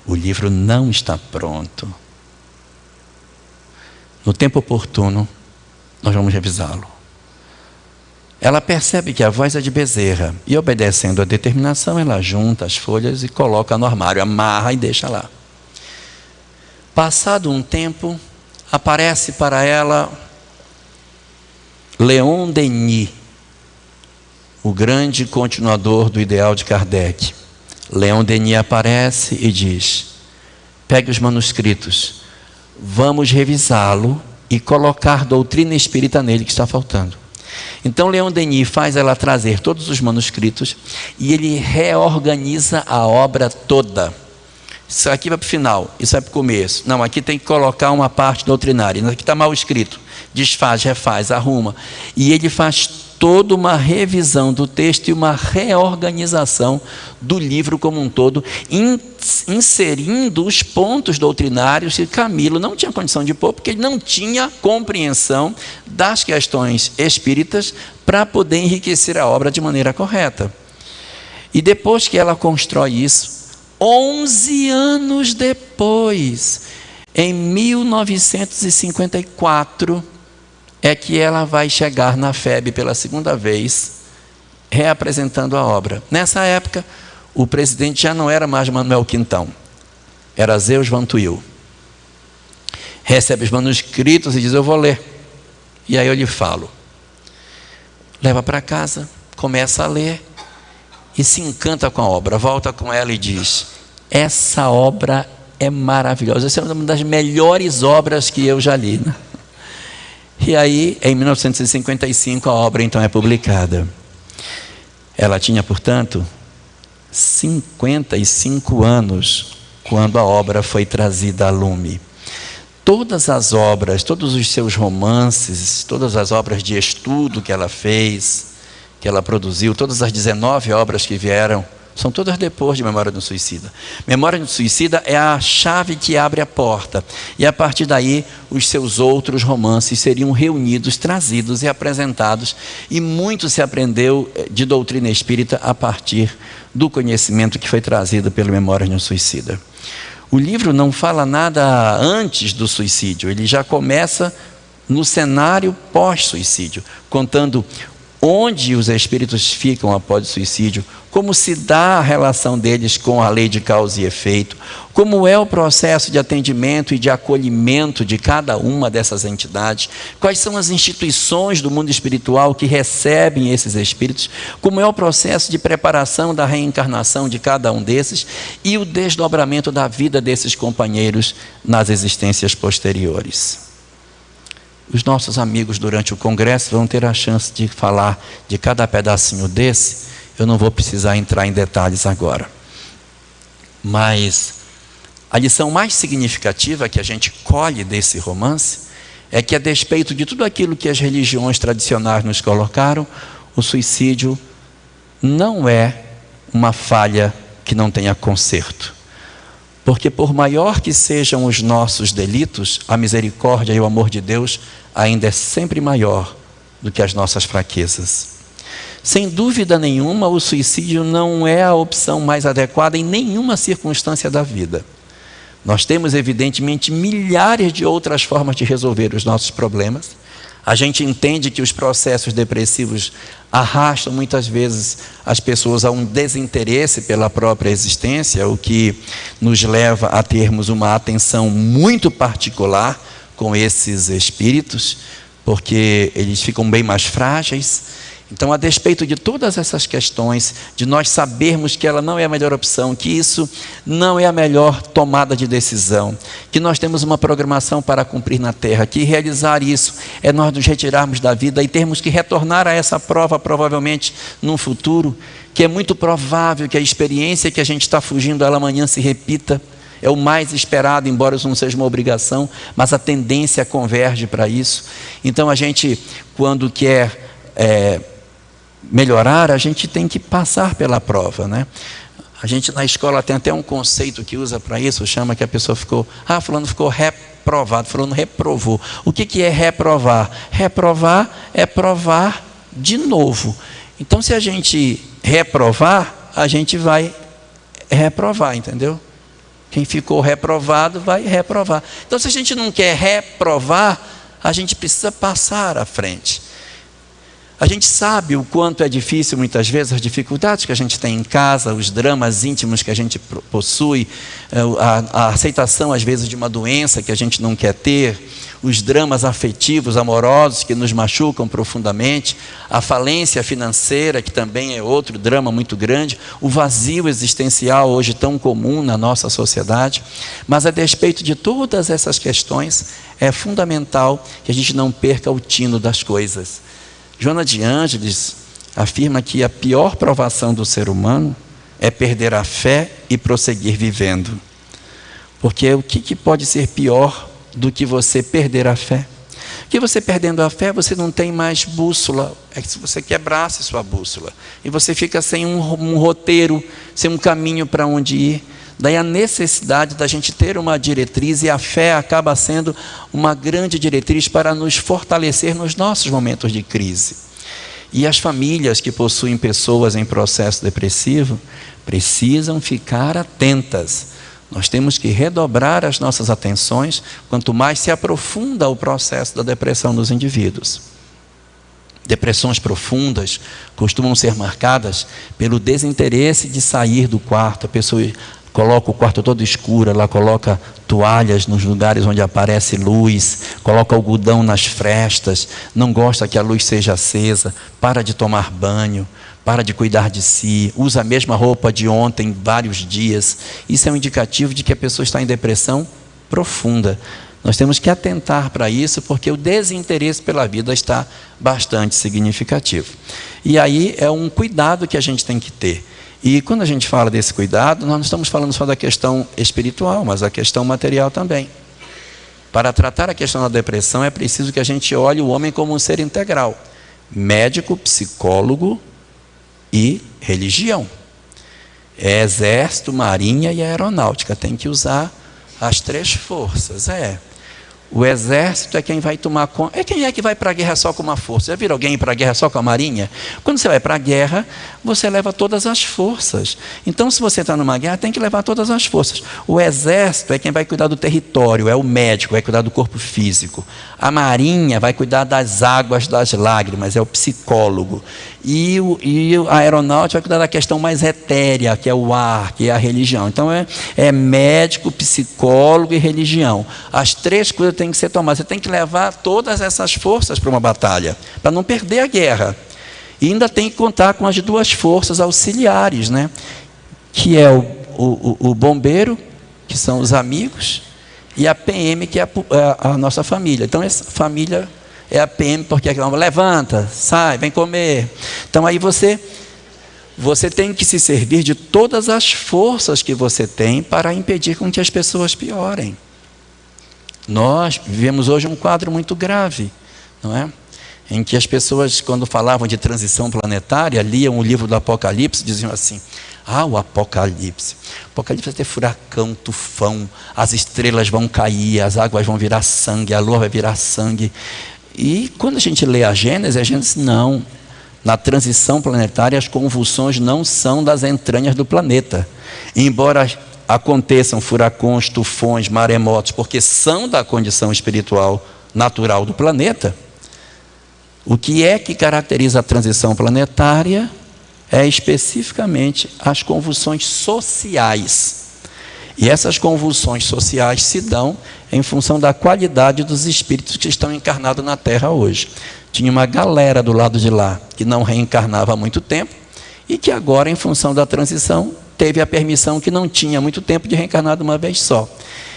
O livro não está pronto. No tempo oportuno, nós vamos revisá-lo. Ela percebe que a voz é de Bezerra e, obedecendo a determinação, ela junta as folhas e coloca no armário, amarra e deixa lá. Passado um tempo, aparece para ela Leon Denis, o grande continuador do ideal de Kardec. Leon Denis aparece e diz: pegue os manuscritos, vamos revisá-lo e colocar doutrina espírita nele que está faltando. Então Leon Denis faz ela trazer todos os manuscritos e ele reorganiza a obra toda. Isso aqui vai para o final, isso vai para o começo. Não, aqui tem que colocar uma parte doutrinária, isso aqui está mal escrito. Desfaz, refaz, arruma. E ele faz toda uma revisão do texto e uma reorganização do livro como um todo, inserindo os pontos doutrinários que Camilo não tinha condição de pôr, porque ele não tinha compreensão das questões espíritas para poder enriquecer a obra de maneira correta. E depois que ela constrói isso, 11 anos depois, em 1954, é que ela vai chegar na FEB pela segunda vez, reapresentando a obra. Nessa época, o presidente já não era mais Manuel Quintão, era Zeus Vantuil. Recebe os manuscritos e diz: eu vou ler. E aí eu lhe falo. Leva para casa, começa a ler e se encanta com a obra. Volta com ela e diz: essa obra é maravilhosa, essa é uma das melhores obras que eu já li, né? E aí, em 1955, a obra então é publicada. Ela tinha, portanto, 55 anos quando a obra foi trazida a lume. Todas as obras, todos os seus romances, todas as obras de estudo que ela fez, que ela produziu, todas as 19 obras que vieram São todas depois de Memória de um Suicida. Memória de um Suicida é a chave que abre a porta. E a partir daí, os seus outros romances seriam reunidos, trazidos e apresentados. E muito se aprendeu de doutrina espírita a partir do conhecimento que foi trazido pelo Memória de um Suicida. O livro não fala nada antes do suicídio. Ele já começa no cenário pós-suicídio, contando onde os espíritos ficam após o suicídio, como se dá a relação deles com a lei de causa e efeito, como é o processo de atendimento e de acolhimento de cada uma dessas entidades, quais são as instituições do mundo espiritual que recebem esses espíritos, como é o processo de preparação da reencarnação de cada um desses e o desdobramento da vida desses companheiros nas existências posteriores. Os nossos amigos durante o congresso vão ter a chance de falar de cada pedacinho desse. Eu não vou precisar entrar em detalhes agora. Mas a lição mais significativa que a gente colhe desse romance é que, a despeito de tudo aquilo que as religiões tradicionais nos colocaram, o suicídio não é uma falha que não tenha conserto. Porque por maior que sejam os nossos delitos, a misericórdia e o amor de Deus ainda é sempre maior do que as nossas fraquezas. Sem dúvida nenhuma, o suicídio não é a opção mais adequada em nenhuma circunstância da vida. Nós temos, evidentemente, milhares de outras formas de resolver os nossos problemas. A gente entende que os processos depressivos arrastam muitas vezes as pessoas a um desinteresse pela própria existência, o que nos leva a termos uma atenção muito particular com esses espíritos, porque eles ficam bem mais frágeis. Então, a despeito de todas essas questões, de nós sabermos que ela não é a melhor opção, que isso não é a melhor tomada de decisão, que nós temos uma programação para cumprir na Terra, que realizar isso é nós nos retirarmos da vida e termos que retornar a essa prova provavelmente num futuro, que é muito provável que a experiência que a gente está fugindo ela amanhã se repita. É o mais esperado, embora isso não seja uma obrigação, mas a tendência converge para isso. Então, a gente, quando quer melhorar, a gente tem que passar pela prova, né? A gente na escola tem até um conceito que usa para isso, chama que a pessoa ficou, fulano ficou reprovado, fulano reprovou. O que é reprovar? Reprovar é provar de novo. Então, se a gente reprovar, a gente vai reprovar, entendeu? Quem ficou reprovado vai reprovar. Então, se a gente não quer reprovar, a gente precisa passar à frente. A gente sabe o quanto é difícil, muitas vezes, as dificuldades que a gente tem em casa, os dramas íntimos que a gente possui, a aceitação, às vezes, de uma doença que a gente não quer ter, os dramas afetivos, amorosos que nos machucam profundamente, a falência financeira, que também é outro drama muito grande, o vazio existencial hoje tão comum na nossa sociedade. Mas, a despeito de todas essas questões, é fundamental que a gente não perca o tino das coisas. Joana de Ângeles afirma que a pior provação do ser humano é perder a fé e prosseguir vivendo. Porque o que pode ser pior do que você perder a fé? Porque você perdendo a fé, você não tem mais bússola. É que se você quebrasse sua bússola e você fica sem um roteiro, sem um caminho para onde ir. Daí a necessidade da gente ter uma diretriz, e a fé acaba sendo uma grande diretriz para nos fortalecer nos nossos momentos de crise. E as famílias que possuem pessoas em processo depressivo precisam ficar atentas. Nós temos que redobrar as nossas atenções quanto mais se aprofunda o processo da depressão dos indivíduos. Depressões profundas costumam ser marcadas pelo desinteresse de sair do quarto. A pessoa coloca o quarto todo escuro, ela coloca toalhas nos lugares onde aparece luz, coloca algodão nas frestas, não gosta que a luz seja acesa, para de tomar banho, para de cuidar de si, usa a mesma roupa de ontem vários dias. Isso é um indicativo de que a pessoa está em depressão profunda. Nós temos que atentar para isso, porque o desinteresse pela vida está bastante significativo. E aí é um cuidado que a gente tem que ter. E quando a gente fala desse cuidado, nós não estamos falando só da questão espiritual, mas a questão material também. Para tratar a questão da depressão, é preciso que a gente olhe o homem como um ser integral. Médico, psicólogo e religião. É exército, marinha e aeronáutica. Tem que usar as três forças. O exército é quem vai tomar conta. Quem é que vai para a guerra só com uma força? Já viram alguém ir para a guerra só com a marinha? Quando você vai para a guerra, você leva todas as forças. Então, se você está numa guerra, tem que levar todas as forças. O exército é quem vai cuidar do território, é o médico, vai cuidar do corpo físico. A marinha vai cuidar das águas, das lágrimas, é o psicólogo. E a aeronáutica vai cuidar da questão mais etérea, que é o ar, que é a religião. Então, é médico, psicólogo e religião. As três coisas têm que ser tomadas. Você tem que levar todas essas forças para uma batalha, para não perder a guerra. E ainda tem que contar com as duas forças auxiliares, né? Que é o bombeiro, que são os amigos, e a PM, que é a nossa família. Então, essa família é a PM, porque levanta, sai, vem comer. Então, aí você tem que se servir de todas as forças que você tem para impedir com que as pessoas piorem. Nós vivemos hoje um quadro muito grave, não é? Em que as pessoas, quando falavam de transição planetária, liam o livro do Apocalipse, diziam assim: o Apocalipse vai ter furacão, tufão, as estrelas vão cair, as águas vão virar sangue, a lua vai virar sangue. E quando a gente lê a Gênesis diz: não, na transição planetária as convulsões não são das entranhas do planeta. Embora aconteçam furacões, tufões, maremotos, porque são da condição espiritual natural do planeta, o que é que caracteriza a transição planetária é especificamente as convulsões sociais. E essas convulsões sociais se dão em função da qualidade dos espíritos que estão encarnados na Terra hoje. Tinha uma galera do lado de lá que não reencarnava há muito tempo e que agora, em função da transição, teve a permissão que não tinha muito tempo de reencarnar de uma vez só.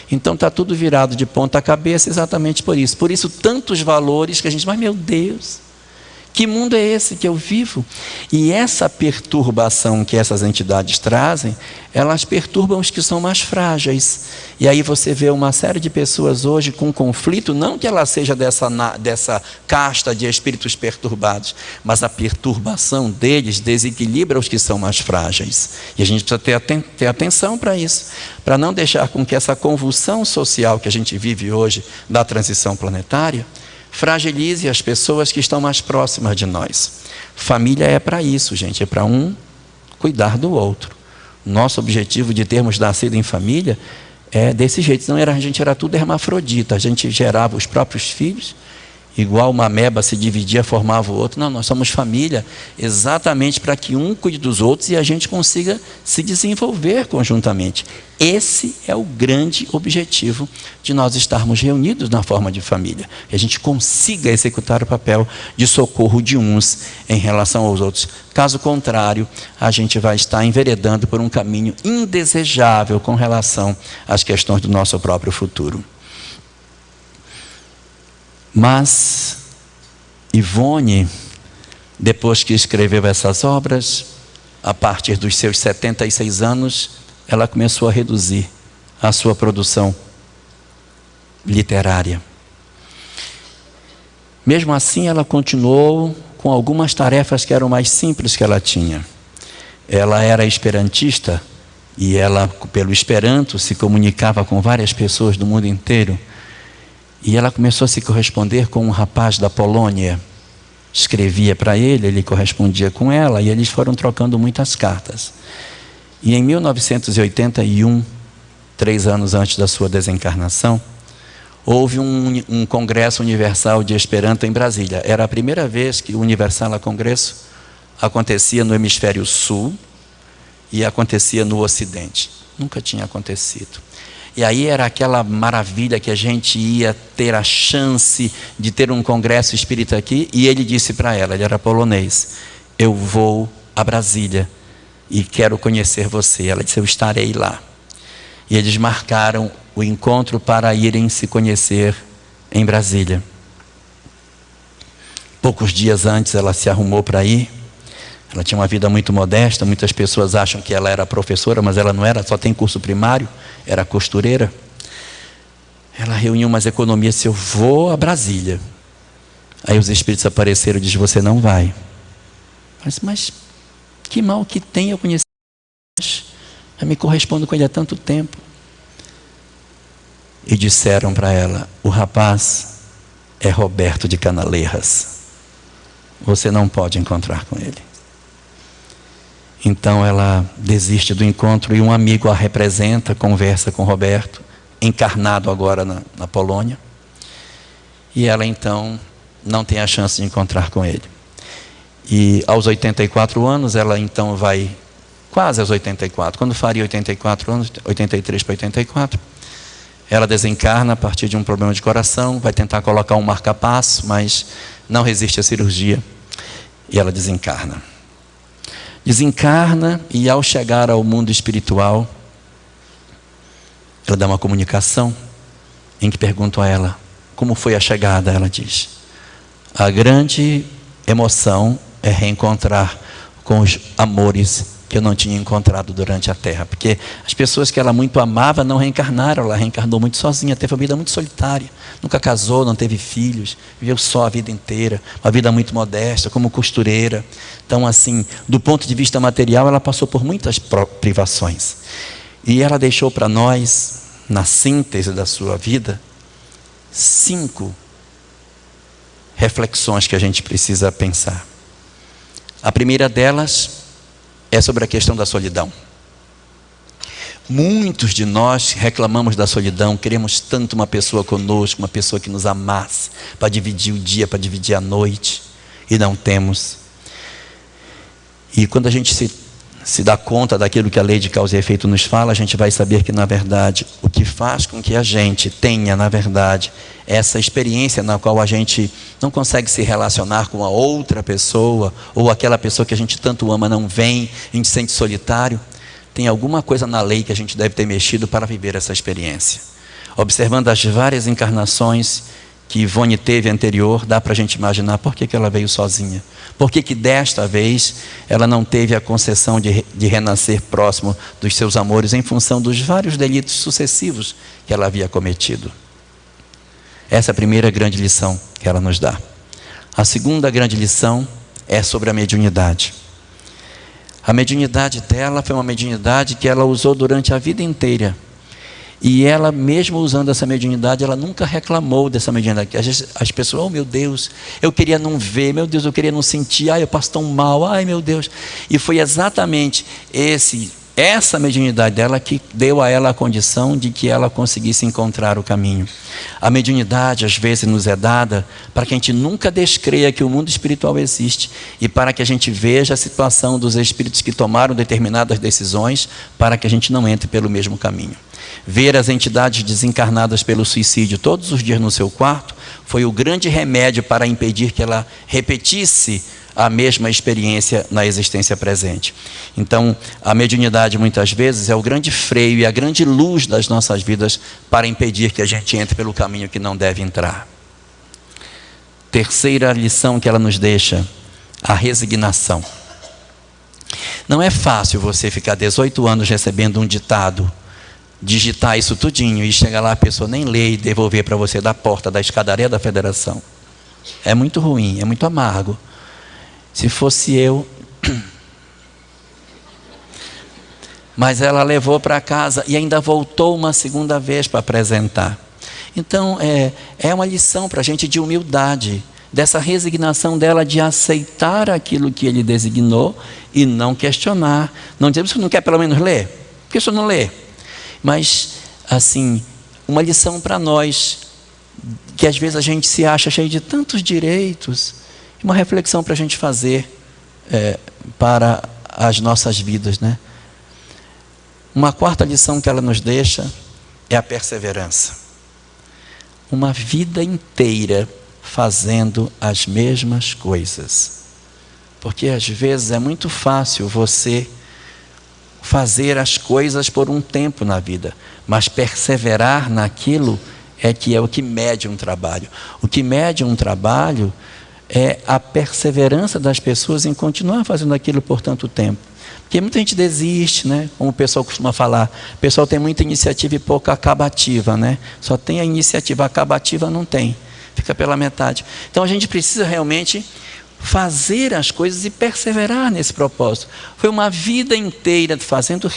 Então está tudo virado de ponta cabeça exatamente por isso. Por isso tantos valores que a gente... Mas meu Deus, que mundo é esse que eu vivo? E essa perturbação que essas entidades trazem, elas perturbam os que são mais frágeis. E aí você vê uma série de pessoas hoje com conflito, não que ela seja dessa casta de espíritos perturbados, mas a perturbação deles desequilibra os que são mais frágeis. E a gente precisa ter atenção para isso, para não deixar com que essa convulsão social que a gente vive hoje da transição planetária fragilize as pessoas que estão mais próximas de nós. Família é para isso, gente, é para um cuidar do outro. Nosso objetivo de termos nascido em família é desse jeito. Senão a gente era tudo hermafrodita, a gente gerava os próprios filhos, igual uma ameba se dividia, formava o outro. Não, nós somos família exatamente para que um cuide dos outros e a gente consiga se desenvolver conjuntamente. Esse é o grande objetivo de nós estarmos reunidos na forma de família. Que a gente consiga executar o papel de socorro de uns em relação aos outros. Caso contrário, a gente vai estar enveredando por um caminho indesejável com relação às questões do nosso próprio futuro. Mas Ivone, depois que escreveu essas obras, a partir dos seus 76 anos, ela começou a reduzir a sua produção literária. Mesmo assim, ela continuou com algumas tarefas que eram mais simples que ela tinha. Ela era esperantista e ela, pelo Esperanto, se comunicava com várias pessoas do mundo inteiro. E ela começou a se corresponder com um rapaz da Polônia. Escrevia para ele, ele correspondia com ela, e eles foram trocando muitas cartas. E em 1981, 3 anos antes da sua desencarnação, houve um Congresso Universal de Esperanto em Brasília. Era a primeira vez que o Universal Congresso acontecia no Hemisfério Sul e acontecia no Ocidente. Nunca tinha acontecido. E aí era aquela maravilha que a gente ia ter a chance de ter um congresso espírita aqui. E ele disse para ela, ele era polonês: eu vou a Brasília e quero conhecer você. Ela disse: eu estarei lá. E eles marcaram o encontro para irem se conhecer em Brasília. Poucos dias antes ela se arrumou para ir. Ela tinha uma vida muito modesta, muitas pessoas acham que ela era professora, mas ela não era, só tem curso primário, era costureira. Ela reuniu umas economias, disse: eu vou a Brasília. Aí os espíritos apareceram e disseram: você não vai. Mas que mal que tem eu conhecer? Eu me correspondo com ele há tanto tempo. E disseram para ela: o rapaz é Roberto de Canaleiras. Você não pode encontrar com ele. Então ela desiste do encontro e um amigo a representa, conversa com Roberto, encarnado agora na Polônia. E ela então não tem a chance de encontrar com ele. E aos 84 anos, ela então vai, quase aos 84, quando faria 84 anos, 83 para 84, ela desencarna a partir de um problema de coração, vai tentar colocar um marca-passo, mas não resiste à cirurgia, e ela desencarna. Desencarna, e ao chegar ao mundo espiritual, ela dá uma comunicação, em que pergunto a ela, como foi a chegada? Ela diz: a grande emoção é reencontrar com os amores que eu não tinha encontrado durante a Terra, porque as pessoas que ela muito amava não reencarnaram, ela reencarnou muito sozinha, teve uma vida muito solitária, nunca casou, não teve filhos, viveu só a vida inteira, uma vida muito modesta, como costureira. Então assim, do ponto de vista material, ela passou por muitas privações, e ela deixou para nós, na síntese da sua vida, 5 reflexões que a gente precisa pensar. A primeira delas é sobre a questão da solidão. Muitos de nós reclamamos da solidão, queremos tanto uma pessoa conosco, uma pessoa que nos amasse, para dividir o dia, para dividir a noite, e não temos. E quando a gente se dá conta daquilo que a lei de causa e efeito nos fala, a gente vai saber que, na verdade, o que faz com que a gente tenha, na verdade, essa experiência na qual a gente não consegue se relacionar com a outra pessoa, ou aquela pessoa que a gente tanto ama não vem, a gente se sente solitário, tem alguma coisa na lei que a gente deve ter mexido para viver essa experiência. Observando as várias encarnações que Ivone teve anterior, dá para a gente imaginar por que ela veio sozinha. Por que desta vez ela não teve a concessão de renascer próximo dos seus amores, em função dos vários delitos sucessivos que ela havia cometido. Essa é a primeira grande lição que ela nos dá. A segunda grande lição é sobre a mediunidade. A mediunidade dela foi uma mediunidade que ela usou durante a vida inteira. E ela, mesmo usando essa mediunidade, ela nunca reclamou dessa mediunidade. Às vezes as pessoas: oh meu Deus, eu queria não ver, meu Deus, eu queria não sentir, ai eu passo tão mal, ai meu Deus. E foi exatamente essa mediunidade dela que deu a ela a condição de que ela conseguisse encontrar o caminho. A mediunidade às vezes nos é dada para que a gente nunca descreia que o mundo espiritual existe, e para que a gente veja a situação dos espíritos que tomaram determinadas decisões, para que a gente não entre pelo mesmo caminho. Ver as entidades desencarnadas pelo suicídio todos os dias no seu quarto foi o grande remédio para impedir que ela repetisse a mesma experiência na existência presente. Então, a mediunidade muitas vezes é o grande freio e a grande luz das nossas vidas para impedir que a gente entre pelo caminho que não deve entrar. Terceira lição que ela nos deixa: a resignação. Não é fácil você ficar 18 anos recebendo um ditado, digitar isso tudinho e chegar lá, a pessoa nem lê e devolver para você da porta da escadaria da federação. É muito ruim, é muito amargo. Se fosse eu... Mas ela levou para casa e ainda voltou uma segunda vez para apresentar. Então é uma lição para a gente de humildade, dessa resignação dela de aceitar aquilo que ele designou e não questionar. Não dizer: você não quer pelo menos ler? Por que você não lê? Mas, assim, uma lição para nós, que às vezes a gente se acha cheio de tantos direitos, uma reflexão para a gente fazer para as nossas vidas, né? Uma quarta lição que ela nos deixa é a perseverança. Uma vida inteira fazendo as mesmas coisas. Porque às vezes é muito fácil você fazer as coisas por um tempo na vida, mas perseverar naquilo é o que mede um trabalho. O que mede um trabalho é a perseverança das pessoas em continuar fazendo aquilo por tanto tempo. Porque muita gente desiste, né? Como o pessoal costuma falar, o pessoal tem muita iniciativa e pouca acabativa, né? Só tem a iniciativa, a acabativa não tem, fica pela metade. Então a gente precisa realmente fazer as coisas e perseverar nesse propósito. Foi uma vida inteira fazendo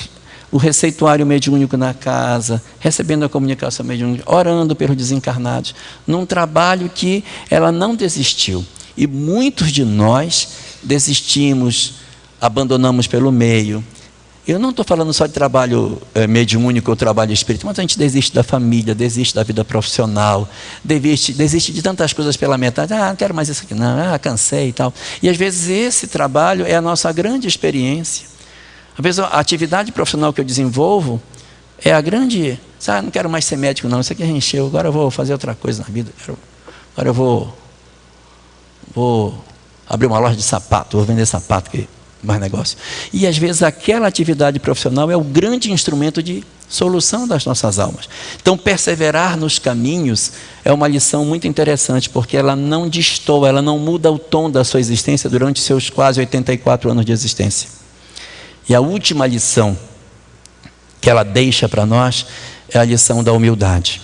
o receituário mediúnico na casa, recebendo a comunicação mediúnica, orando pelos desencarnados, num trabalho que ela não desistiu. E muitos de nós desistimos, abandonamos pelo meio. Eu não estou falando só de trabalho mediúnico ou trabalho espiritual, mas a gente desiste da família, desiste da vida profissional, desiste de tantas coisas pela metade. Não quero mais isso aqui não, cansei e tal. E às vezes esse trabalho é a nossa grande experiência. Às vezes a atividade profissional que eu desenvolvo é a grande... não quero mais ser médico não, isso aqui encheu, agora eu vou fazer outra coisa na vida. Agora eu vou abrir uma loja de sapato, vou vender sapato, que mais negócio. E às vezes aquela atividade profissional é o grande instrumento de solução das nossas almas. Então perseverar nos caminhos é uma lição muito interessante, porque ela não destoa, ela não muda o tom da sua existência durante seus quase 84 anos de existência. E a última lição que ela deixa para nós é a lição da humildade.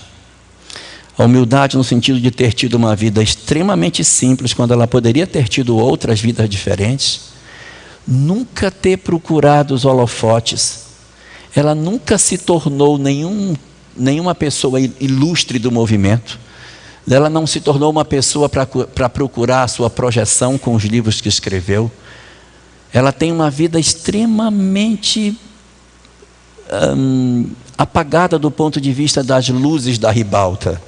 A humildade no sentido de ter tido uma vida extremamente simples, quando ela poderia ter tido outras vidas diferentes. Nunca ter procurado os holofotes. Ela nunca se tornou nenhuma pessoa ilustre do movimento. Ela não se tornou uma pessoa para procurar a sua projeção com os livros que escreveu. Ela tem uma vida extremamente apagada do ponto de vista das luzes da ribalta.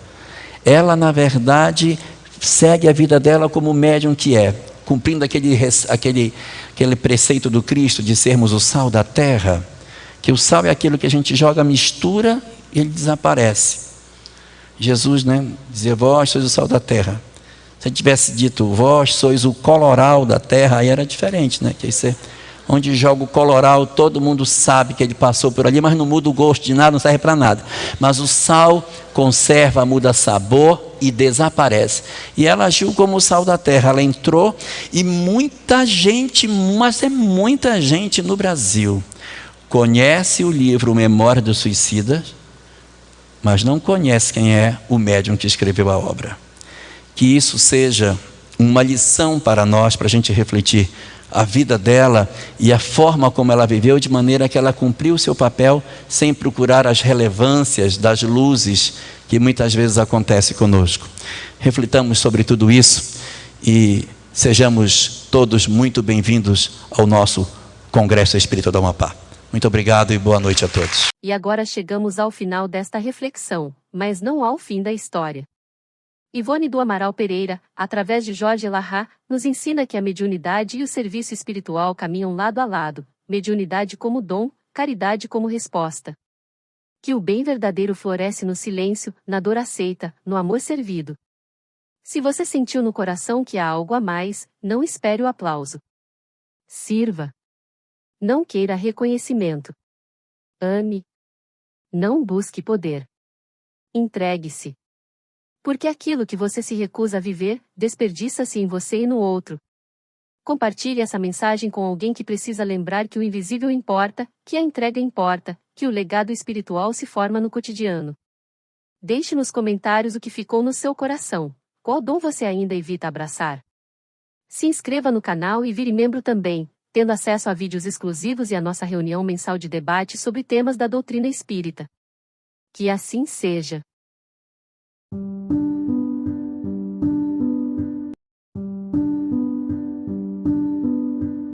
Ela, na verdade, segue a vida dela como médium que é, cumprindo aquele preceito do Cristo de sermos o sal da terra, que o sal é aquilo que a gente joga, mistura e ele desaparece. Jesus, dizia, vós sois o sal da terra. Se ele tivesse dito, vós sois o coloral da terra, aí era diferente, Que isso é, onde joga o coloral, todo mundo sabe que ele passou por ali, mas não muda o gosto de nada, não serve para nada. Mas o sal conserva, muda sabor e desaparece. E ela agiu como o sal da terra. Ela entrou e muita gente, mas é muita gente no Brasil, conhece o livro Memória dos Suicidas, mas não conhece quem é o médium que escreveu a obra. Que isso seja uma lição para nós, para a gente refletir a vida dela e a forma como ela viveu, de maneira que ela cumpriu o seu papel sem procurar as relevâncias das luzes que muitas vezes acontece conosco. Reflitamos sobre tudo isso e sejamos todos muito bem-vindos ao nosso Congresso Espírita do Amapá. Muito obrigado e boa noite a todos. E agora chegamos ao final desta reflexão, mas não ao fim da história. Ivone do Amaral Pereira, através de Jorge Elahá, nos ensina que a mediunidade e o serviço espiritual caminham lado a lado, mediunidade como dom, caridade como resposta. Que o bem verdadeiro floresce no silêncio, na dor aceita, no amor servido. Se você sentiu no coração que há algo a mais, não espere o aplauso. Sirva. Não queira reconhecimento. Ame. Não busque poder. Entregue-se. Porque aquilo que você se recusa a viver, desperdiça-se em você e no outro. Compartilhe essa mensagem com alguém que precisa lembrar que o invisível importa, que a entrega importa, que o legado espiritual se forma no cotidiano. Deixe nos comentários o que ficou no seu coração. Qual dom você ainda evita abraçar? Se inscreva no canal e vire membro também, tendo acesso a vídeos exclusivos e a nossa reunião mensal de debate sobre temas da doutrina espírita. Que assim seja.